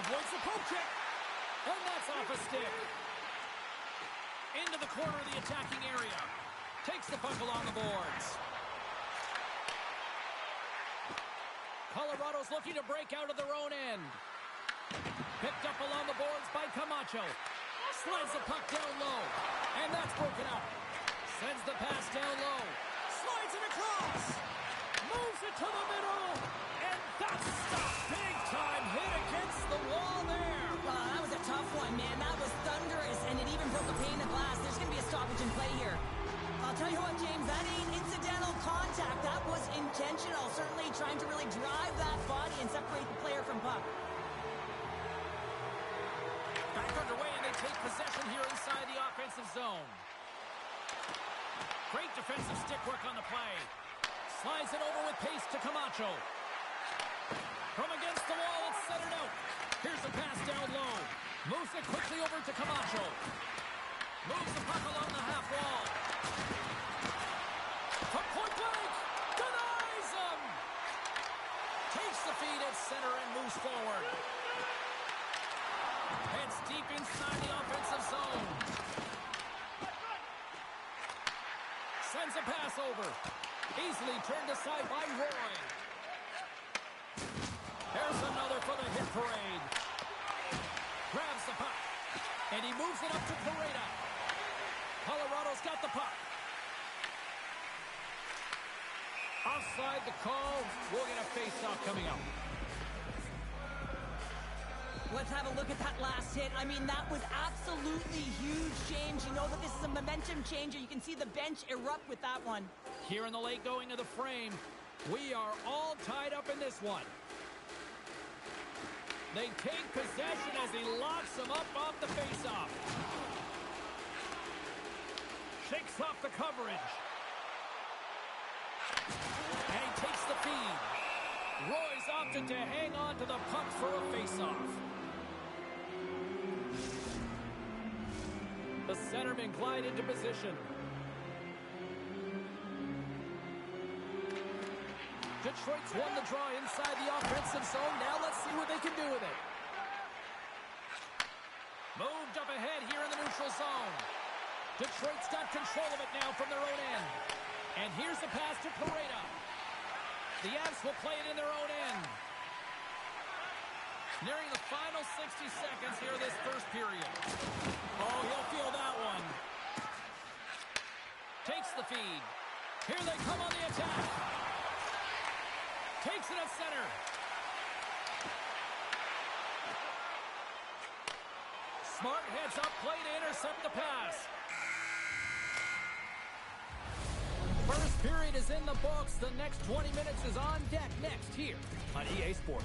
Avoids the poke check. And that's off a stick. Into the corner of the attacking area. Takes the puck along the boards. Colorado's looking to break out of their own end. Picked up along the boards by Camacho. Slides the puck down low. And that's broken up. Sends the pass down low. Slides it across. Moves it to the middle. And that's stopped. Big time hit against the wall there. That was a tough one, man. That was thunderous, and it even broke a pane of glass. There's going to be a stoppage in play here. I'll tell you what, James, that ain't incidental contact. That was intentional. Certainly trying to really drive that body and separate the player from puck. Back underway, and they take possession here inside the offensive zone. Great defensive stick work on the play. Slides it over with pace to Camacho. From against the wall, it's centered out. Here's a pass down low. Moves it quickly over to Camacho. Moves the puck along the half wall. From point blank, denies him. Takes the feed at center and moves forward. Heads deep inside the offensive zone. Sends a pass over. Easily turned aside by Roy. There's another for the hit parade. Grabs the puck. And he moves it up to Pareda. Colorado's got the puck. Offside the call. We'll get a face-off coming up. Let's have a look at that last hit. I mean, that was absolutely huge, James. You know that this is a momentum changer. You can see the bench erupt with that one. Here in the late going of the frame, we are all tied up in this one. They take possession as he locks them up off the faceoff. Shakes off the coverage. And he takes the feed. Roy's opted to hang on to the puck for a faceoff. The centerman glide into position. Detroit's won the draw inside the offensive zone. Now let's see what they can do with it. Moved up ahead here in the neutral zone. Detroit's got control of it now from their own end. And here's the pass to Pareda. The Avs will play it in their own end. Nearing the final 60 seconds here of this first period. Oh, he'll feel that one. Takes the feed. Here they come on the attack. Takes it at center. Smart heads up play to intercept the pass. First period is in the books. The next 20 minutes is on deck next here on EA Sports.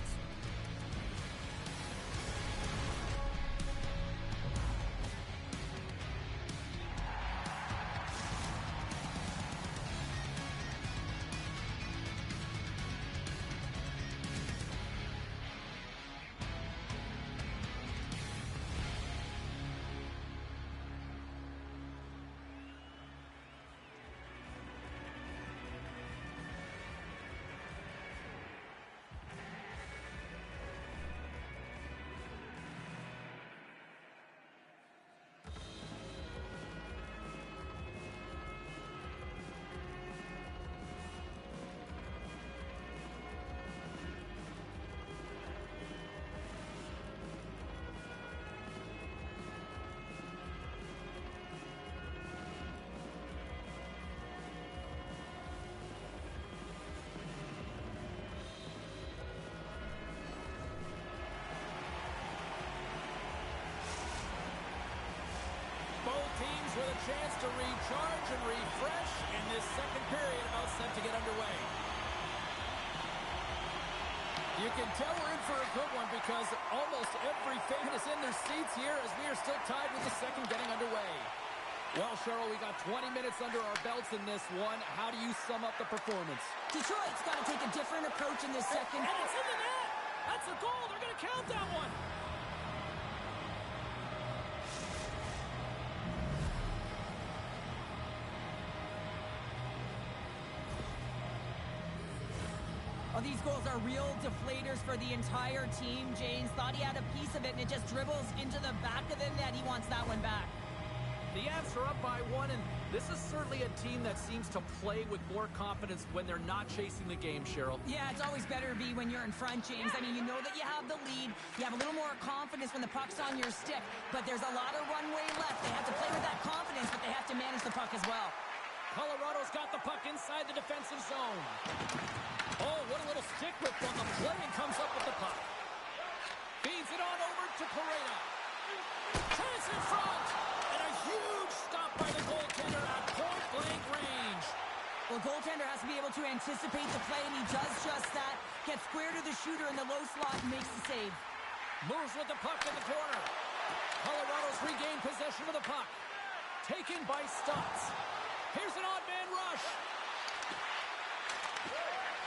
Teams with a chance to recharge and refresh, and this second period about set to get underway. You can tell we're in for a good one because almost every fan is in their seats here as we are still tied with the second getting underway. Well, Cheryl, we got 20 minutes under our belts in this one. How do you sum up the performance? Detroit's got to take a different approach in this second. And it's in the net! That's a goal! They're going to count that one! These goals are real deflators for the entire team. James thought he had a piece of it, and it just dribbles into the back of the net. He wants that one back. The Avs are up by one, and this is certainly a team that seems to play with more confidence when they're not chasing the game, Cheryl. Yeah, it's always better to be when you're in front, James. I mean, you know that you have the lead. You have a little more confidence when the puck's on your stick, but there's a lot of runway left. They have to play with that confidence, but they have to manage the puck as well. Colorado's got the puck inside the defensive zone. Oh, what a little stick whip on the play, and comes up with the puck. Feeds it on over to Pareda. Chance in front! And a huge stop by the goaltender at point-blank range. Well, goaltender has to be able to anticipate the play, and he does just that. Gets square to the shooter in the low slot and makes the save. Moves with the puck in the corner. Colorado's regained possession of the puck. Taken by Stutz. Here's an odd man rush.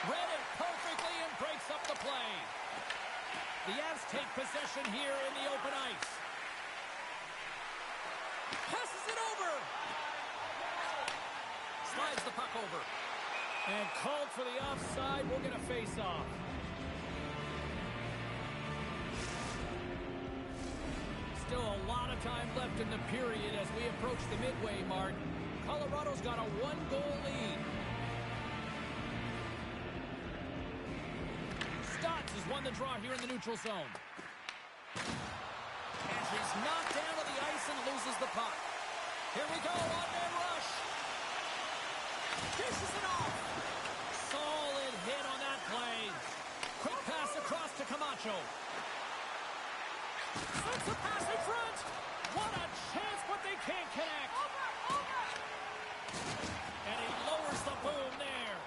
Read it perfectly and breaks up the play. The Avs take possession here in the open ice. Passes it over. Slides the puck over. And called for the offside. We'll get a face-off. Still a lot of time left in the period as we approach the midway mark. Colorado's got a one-goal lead. Stotts has won the draw here in the neutral zone. And she's knocked down to the ice and loses the puck. Here we go, one-man rush. Dishes it off. Solid hit on that play. Quick pass across to Camacho. Sends a pass in front. What a chance, but they can't connect. And he lowers the boom there.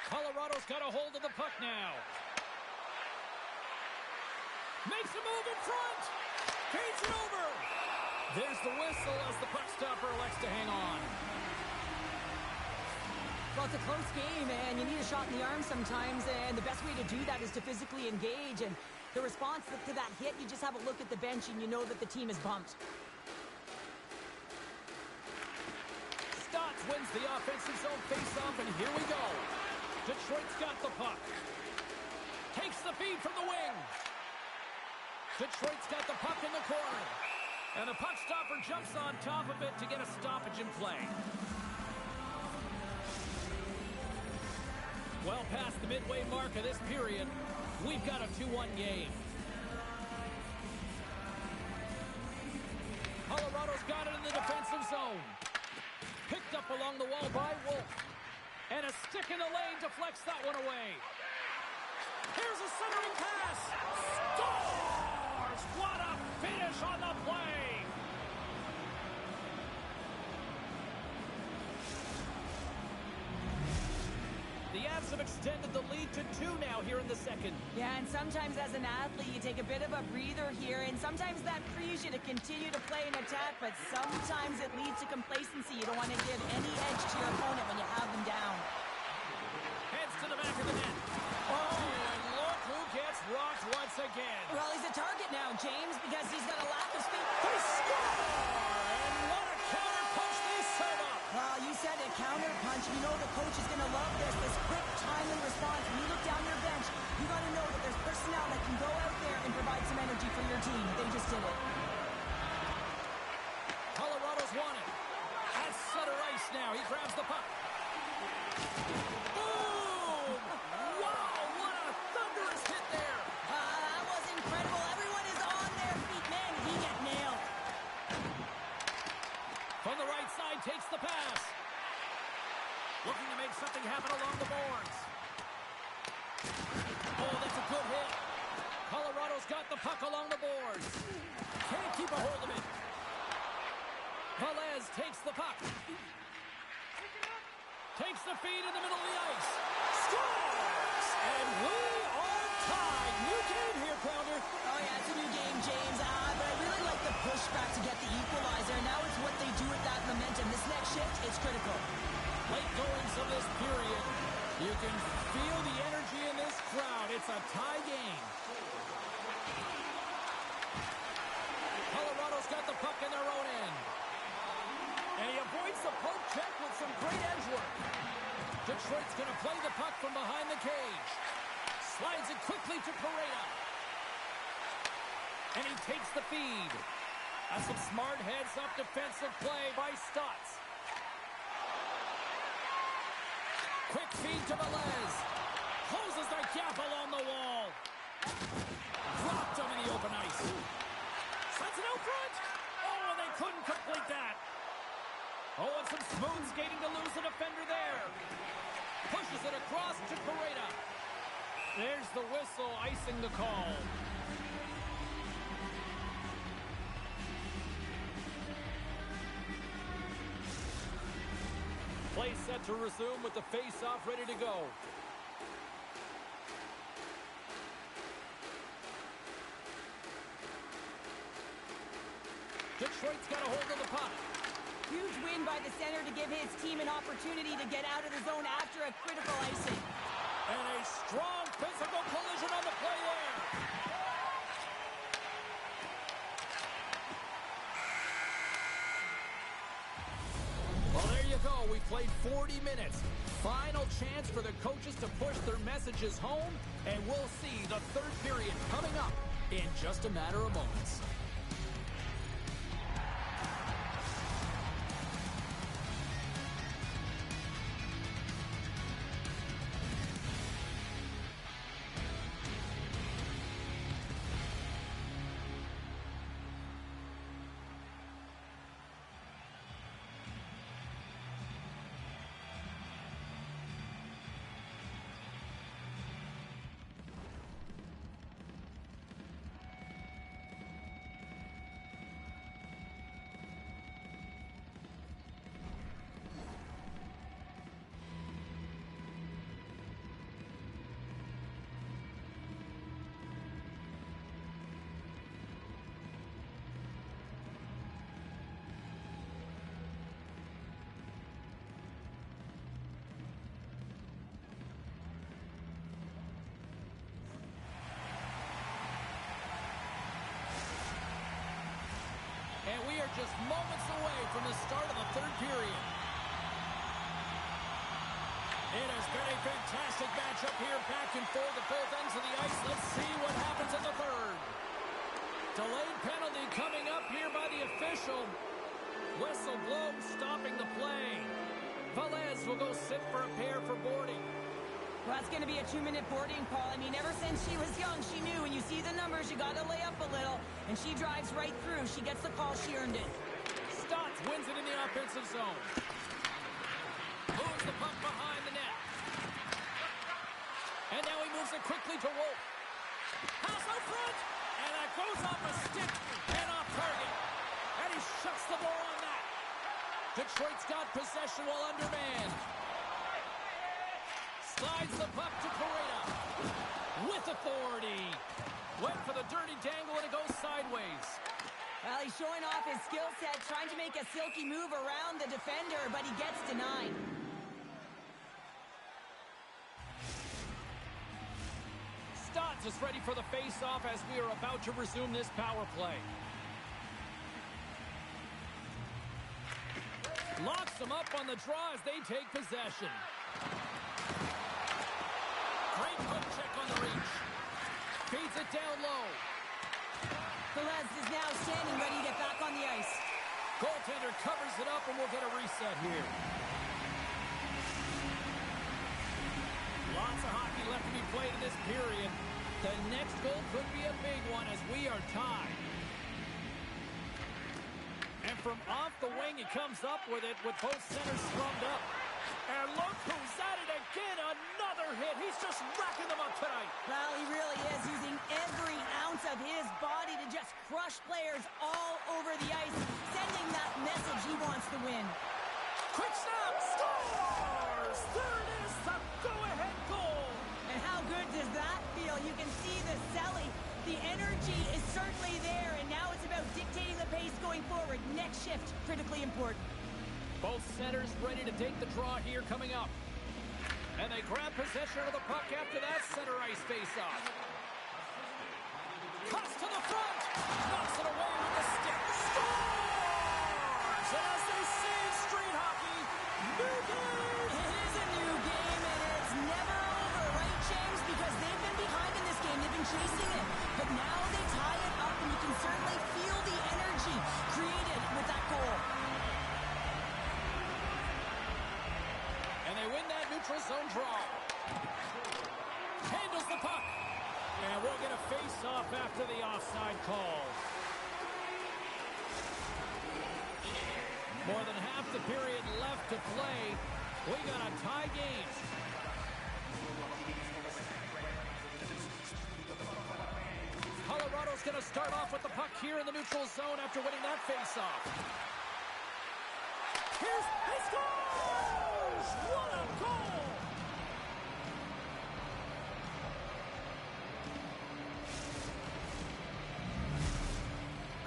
Colorado's got a hold of the puck now. Makes a move in front. Feeds it over. There's the whistle as the puck stopper elects to hang on. Well, it's a close game, and you need a shot in the arm sometimes, and the best way to do that is to physically engage. And the response to that hit, you just have a look at the bench, and you know that the team is bumped. Stotts wins the offensive zone faceoff, and here we go. Detroit's got the puck. Takes the feed from the wing. Detroit's got the puck in the corner. And the puck stopper jumps on top of it to get a stoppage in play. Well past the midway mark of this period, we've got a 2-1 game. Colorado's got it in the defensive zone. Picked up along the wall by Wolf. And a stick in the lane deflects that one away. Here's a centering pass. Scores! What a finish on the play! The Avs have extended the lead to 2 now here in the second. Yeah, and sometimes as an athlete, you take a bit of a breather here, and sometimes that frees you to continue to play and attack, but sometimes it leads to complacency. You don't want to give any edge to your opponent when you have them down. Heads to the back of the net. Oh, and look who gets rocked once again. Well, he's a target now, James, because he's got a lack of speed. They score! And what a counter punch they set up! Well, you said a counter punch. You know the coach is going to love this quick, timely response. When you look down your bench, you got to know that there's personnel that can go out there and provide some energy for your team. They just did it. Colorado's won it. At center ice now. He grabs the puck. Boom! Wow, what a thunderous hit there. That was incredible. Everyone is on their feet. Man, he got nailed. From the right side, takes the pass. Looking to make something happen along the boards. Oh, that's a good hit. Colorado's got the puck along the boards. Can't keep a hold of it. Velez takes the puck. Takes the feed in the middle of the ice. Scores! And we are tied. New game here, Pounder. Oh, yeah, it's a new game, James. But I really like the pushback to get the equalizer. Now it's what they do with that momentum. This next shift is critical. Late goings of this period. You can feel the energy in this crowd. It's a tie game. Colorado's got the puck in their own end. And he avoids the poke check with some great edge work. Detroit's going to play the puck from behind the cage. Slides it quickly to Pareda. And he takes the feed. That's some smart heads-up defensive play by Stotts. Quick feed to Velez. Closes the gap along the wall. Dropped him in the open ice. Sends it out front. Oh, and they couldn't complete that. Oh, and some smooth skating to lose the defender there. Pushes it across to Pareda. There's the whistle, icing the call. Play set to resume with the face-off ready to go. Detroit's got a hold of the puck. Huge win by the center to give his team an opportunity to get out of the zone after a critical icing. And a strong physical collision on the play there. Well, there you go. We played 40 minutes. Final chance for the coaches to push their messages home, and we'll see the third period coming up in just a matter of moments. just moments away from the start of the third period. It has been a fantastic matchup here, back and forth at both ends of the ice. Let's see what happens in the third. Delayed penalty coming up here by the official. Whistle blows, stopping the play. Velez will go sit for a pair for boarding. Well, that's going to be a 2-minute boarding, Paul. I mean, ever since she was young, she knew when you see the numbers, you got to lay up a little. And she drives right through. She gets the call. She earned it. Stotts wins it in the offensive zone. Moves the puck behind the net. And now he moves it quickly to Wolf. Pass out front. And that goes off a stick and off target. And he shuts the ball on that. Detroit's got possession while undermanned. Slides the puck to Correa. With authority. Went for the dirty dangle and it goes sideways. Well, he's showing off his skill set, trying to make a silky move around the defender, but he gets denied. Stotts is ready for the face-off as we are about to resume this power play. Locks them up on the draw as they take possession. Great hook check on the reach. Feeds it down low. Velez is now standing ready to get back on the ice. Goaltender covers it up and we'll get a reset here. Lots of hockey left to be played in this period. The next goal could be a big one as we are tied. And from off the wing, he comes up with it with both centers strummed up. And look who's at it again. Another hit. He's just racking them up tonight. Well, he really is using every ounce of his body to just crush players all over the ice, sending that message he wants to win. Quick snap. Scores! Third is the go-ahead goal. And how good does that feel? You can see the selling. The energy is certainly there, and now it's about dictating the pace going forward. Next shift, critically important. Both centers ready to take the draw here coming up. And they grab possession of the puck after that center ice face-off. Cuts to the front. Knocks it away with the stick. Scores! And as they say in street hockey, new game! It is a new game, and it's never over, right, James? Because they've been behind in this game. They've been chasing it. But now they tie it up, and you can certainly feel the energy created with that goal. And they win that neutral zone draw. Handles the puck. And we'll get a face-off after the offside call. More than half the period left to play. We got a tie game. Colorado's going to start off with the puck here in the neutral zone after winning that face-off. He scores! What a goal!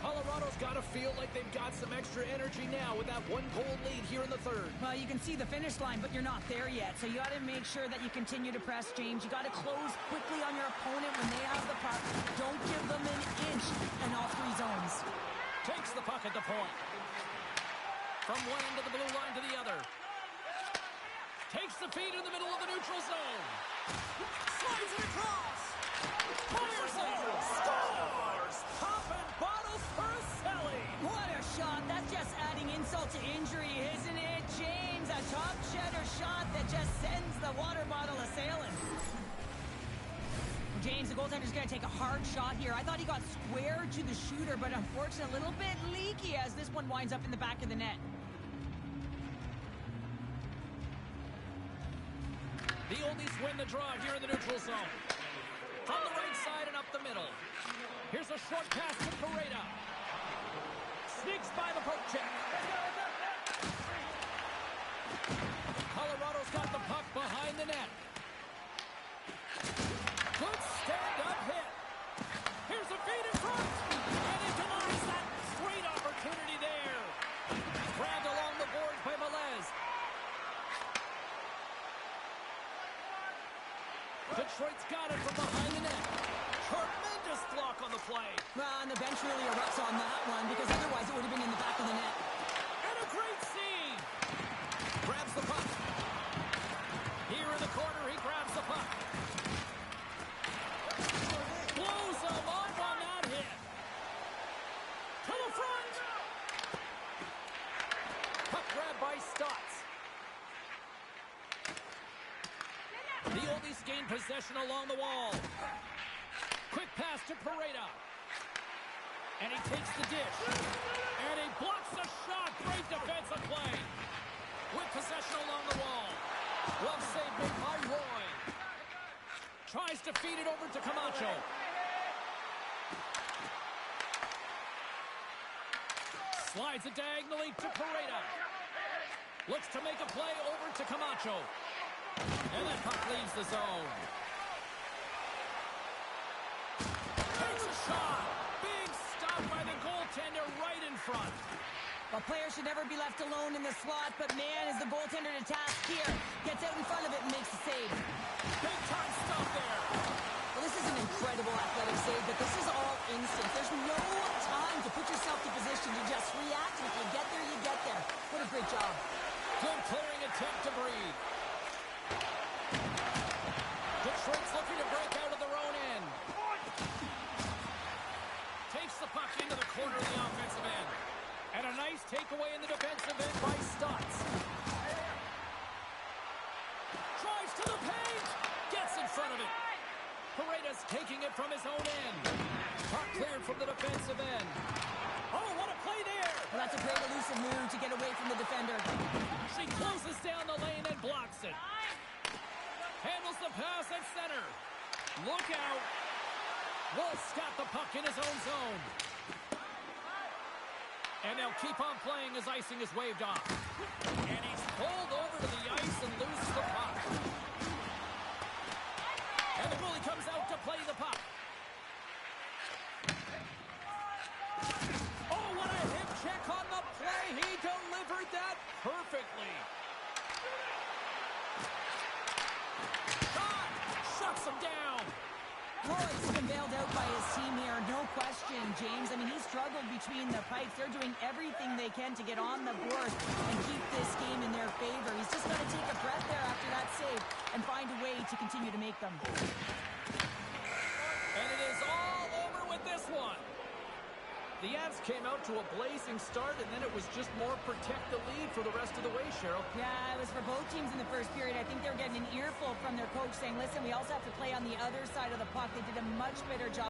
Colorado's got to feel like they've got some extra energy now with that one-goal lead here in the third. Well, you can see the finish line, but you're not there yet. So you got to make sure that you continue to press, James. You got to close quickly on your opponent when they have the puck. Don't give them an inch in all three zones. Takes the puck at the point. From one end of the blue line to the other. Takes the feed in the middle of the neutral zone. Slides it across. Fires it. Scores! Popping bottles for a Selly. What a shot. That's just adding insult to injury, isn't it, James? A top cheddar shot that just sends the water bottle a-sailing. James, the goaltender's going to take a hard shot here. I thought he got square to the shooter, but unfortunately a little bit leaky as this one winds up in the back of the net. The Oldies win the draw here in the neutral zone. From the right side and up the middle. Here's a short pass to Correa. Sneaks by the poke check. Colorado's got the puck behind the net. Good stand-up hit. Here's a feed in front. And he denies that great opportunity there. Grabbed along the boards by Velez. Detroit's got it from behind the net. Tremendous block on the play. Well, and the bench really erupts on that one because otherwise it would have been in the back of possession along the wall. Quick pass to Pareda. And he takes the dish. And he blocks the shot. Great defensive play. With possession along the wall. Well saved made by Roy. Tries to feed it over to Camacho. Slides it diagonally to Pareda. Looks to make a play over to Camacho. And that puck leaves the zone. Takes a shot. Big stop by the goaltender right in front. A player should never be left alone in the slot, but man, is the goaltender to task here. Gets out in front of it and makes the save. Big time stop there. Well, this is an incredible athletic save, but this is all instant. There's no time to put yourself in position to just react. If you get there, you get there. What a great job. Good clearing attempt to breathe. Detroit's looking to break out of their own end. Takes the puck into the corner of the offensive end. And a nice takeaway in the defensive end by Stutz. Drives to the paint. Gets in front of it. Paredes taking it from his own end. Puck cleared from the defensive end. Oh, what a play there. Well, that's a great elusive move to get away from the defender. She closes down the lane and blocks it. Handles the pass at center. Look out. Wolf's got the puck in his own zone. And they'll keep on playing as icing is waved off. And he's pulled over to the ice and loses the puck. And the goalie comes out to play the puck. Oh, what a hip check on the play. He delivered that perfectly. God shuts him down. Roy's been bailed out by his team here, no question, James. I mean, he struggled between the pipes. They're doing everything they can to get on the board and keep this game in their favor. He's just got to take a breath there after that save and find a way to continue to make them. And it is all over with this one. The Avs came out to a blazing start, and then it was just more protect the lead for the rest of the way, Cheryl. Yeah, it was for both teams in the first period. I think they were getting an earful from their coach saying, listen, we also have to play on the other side of the puck. They did a much better job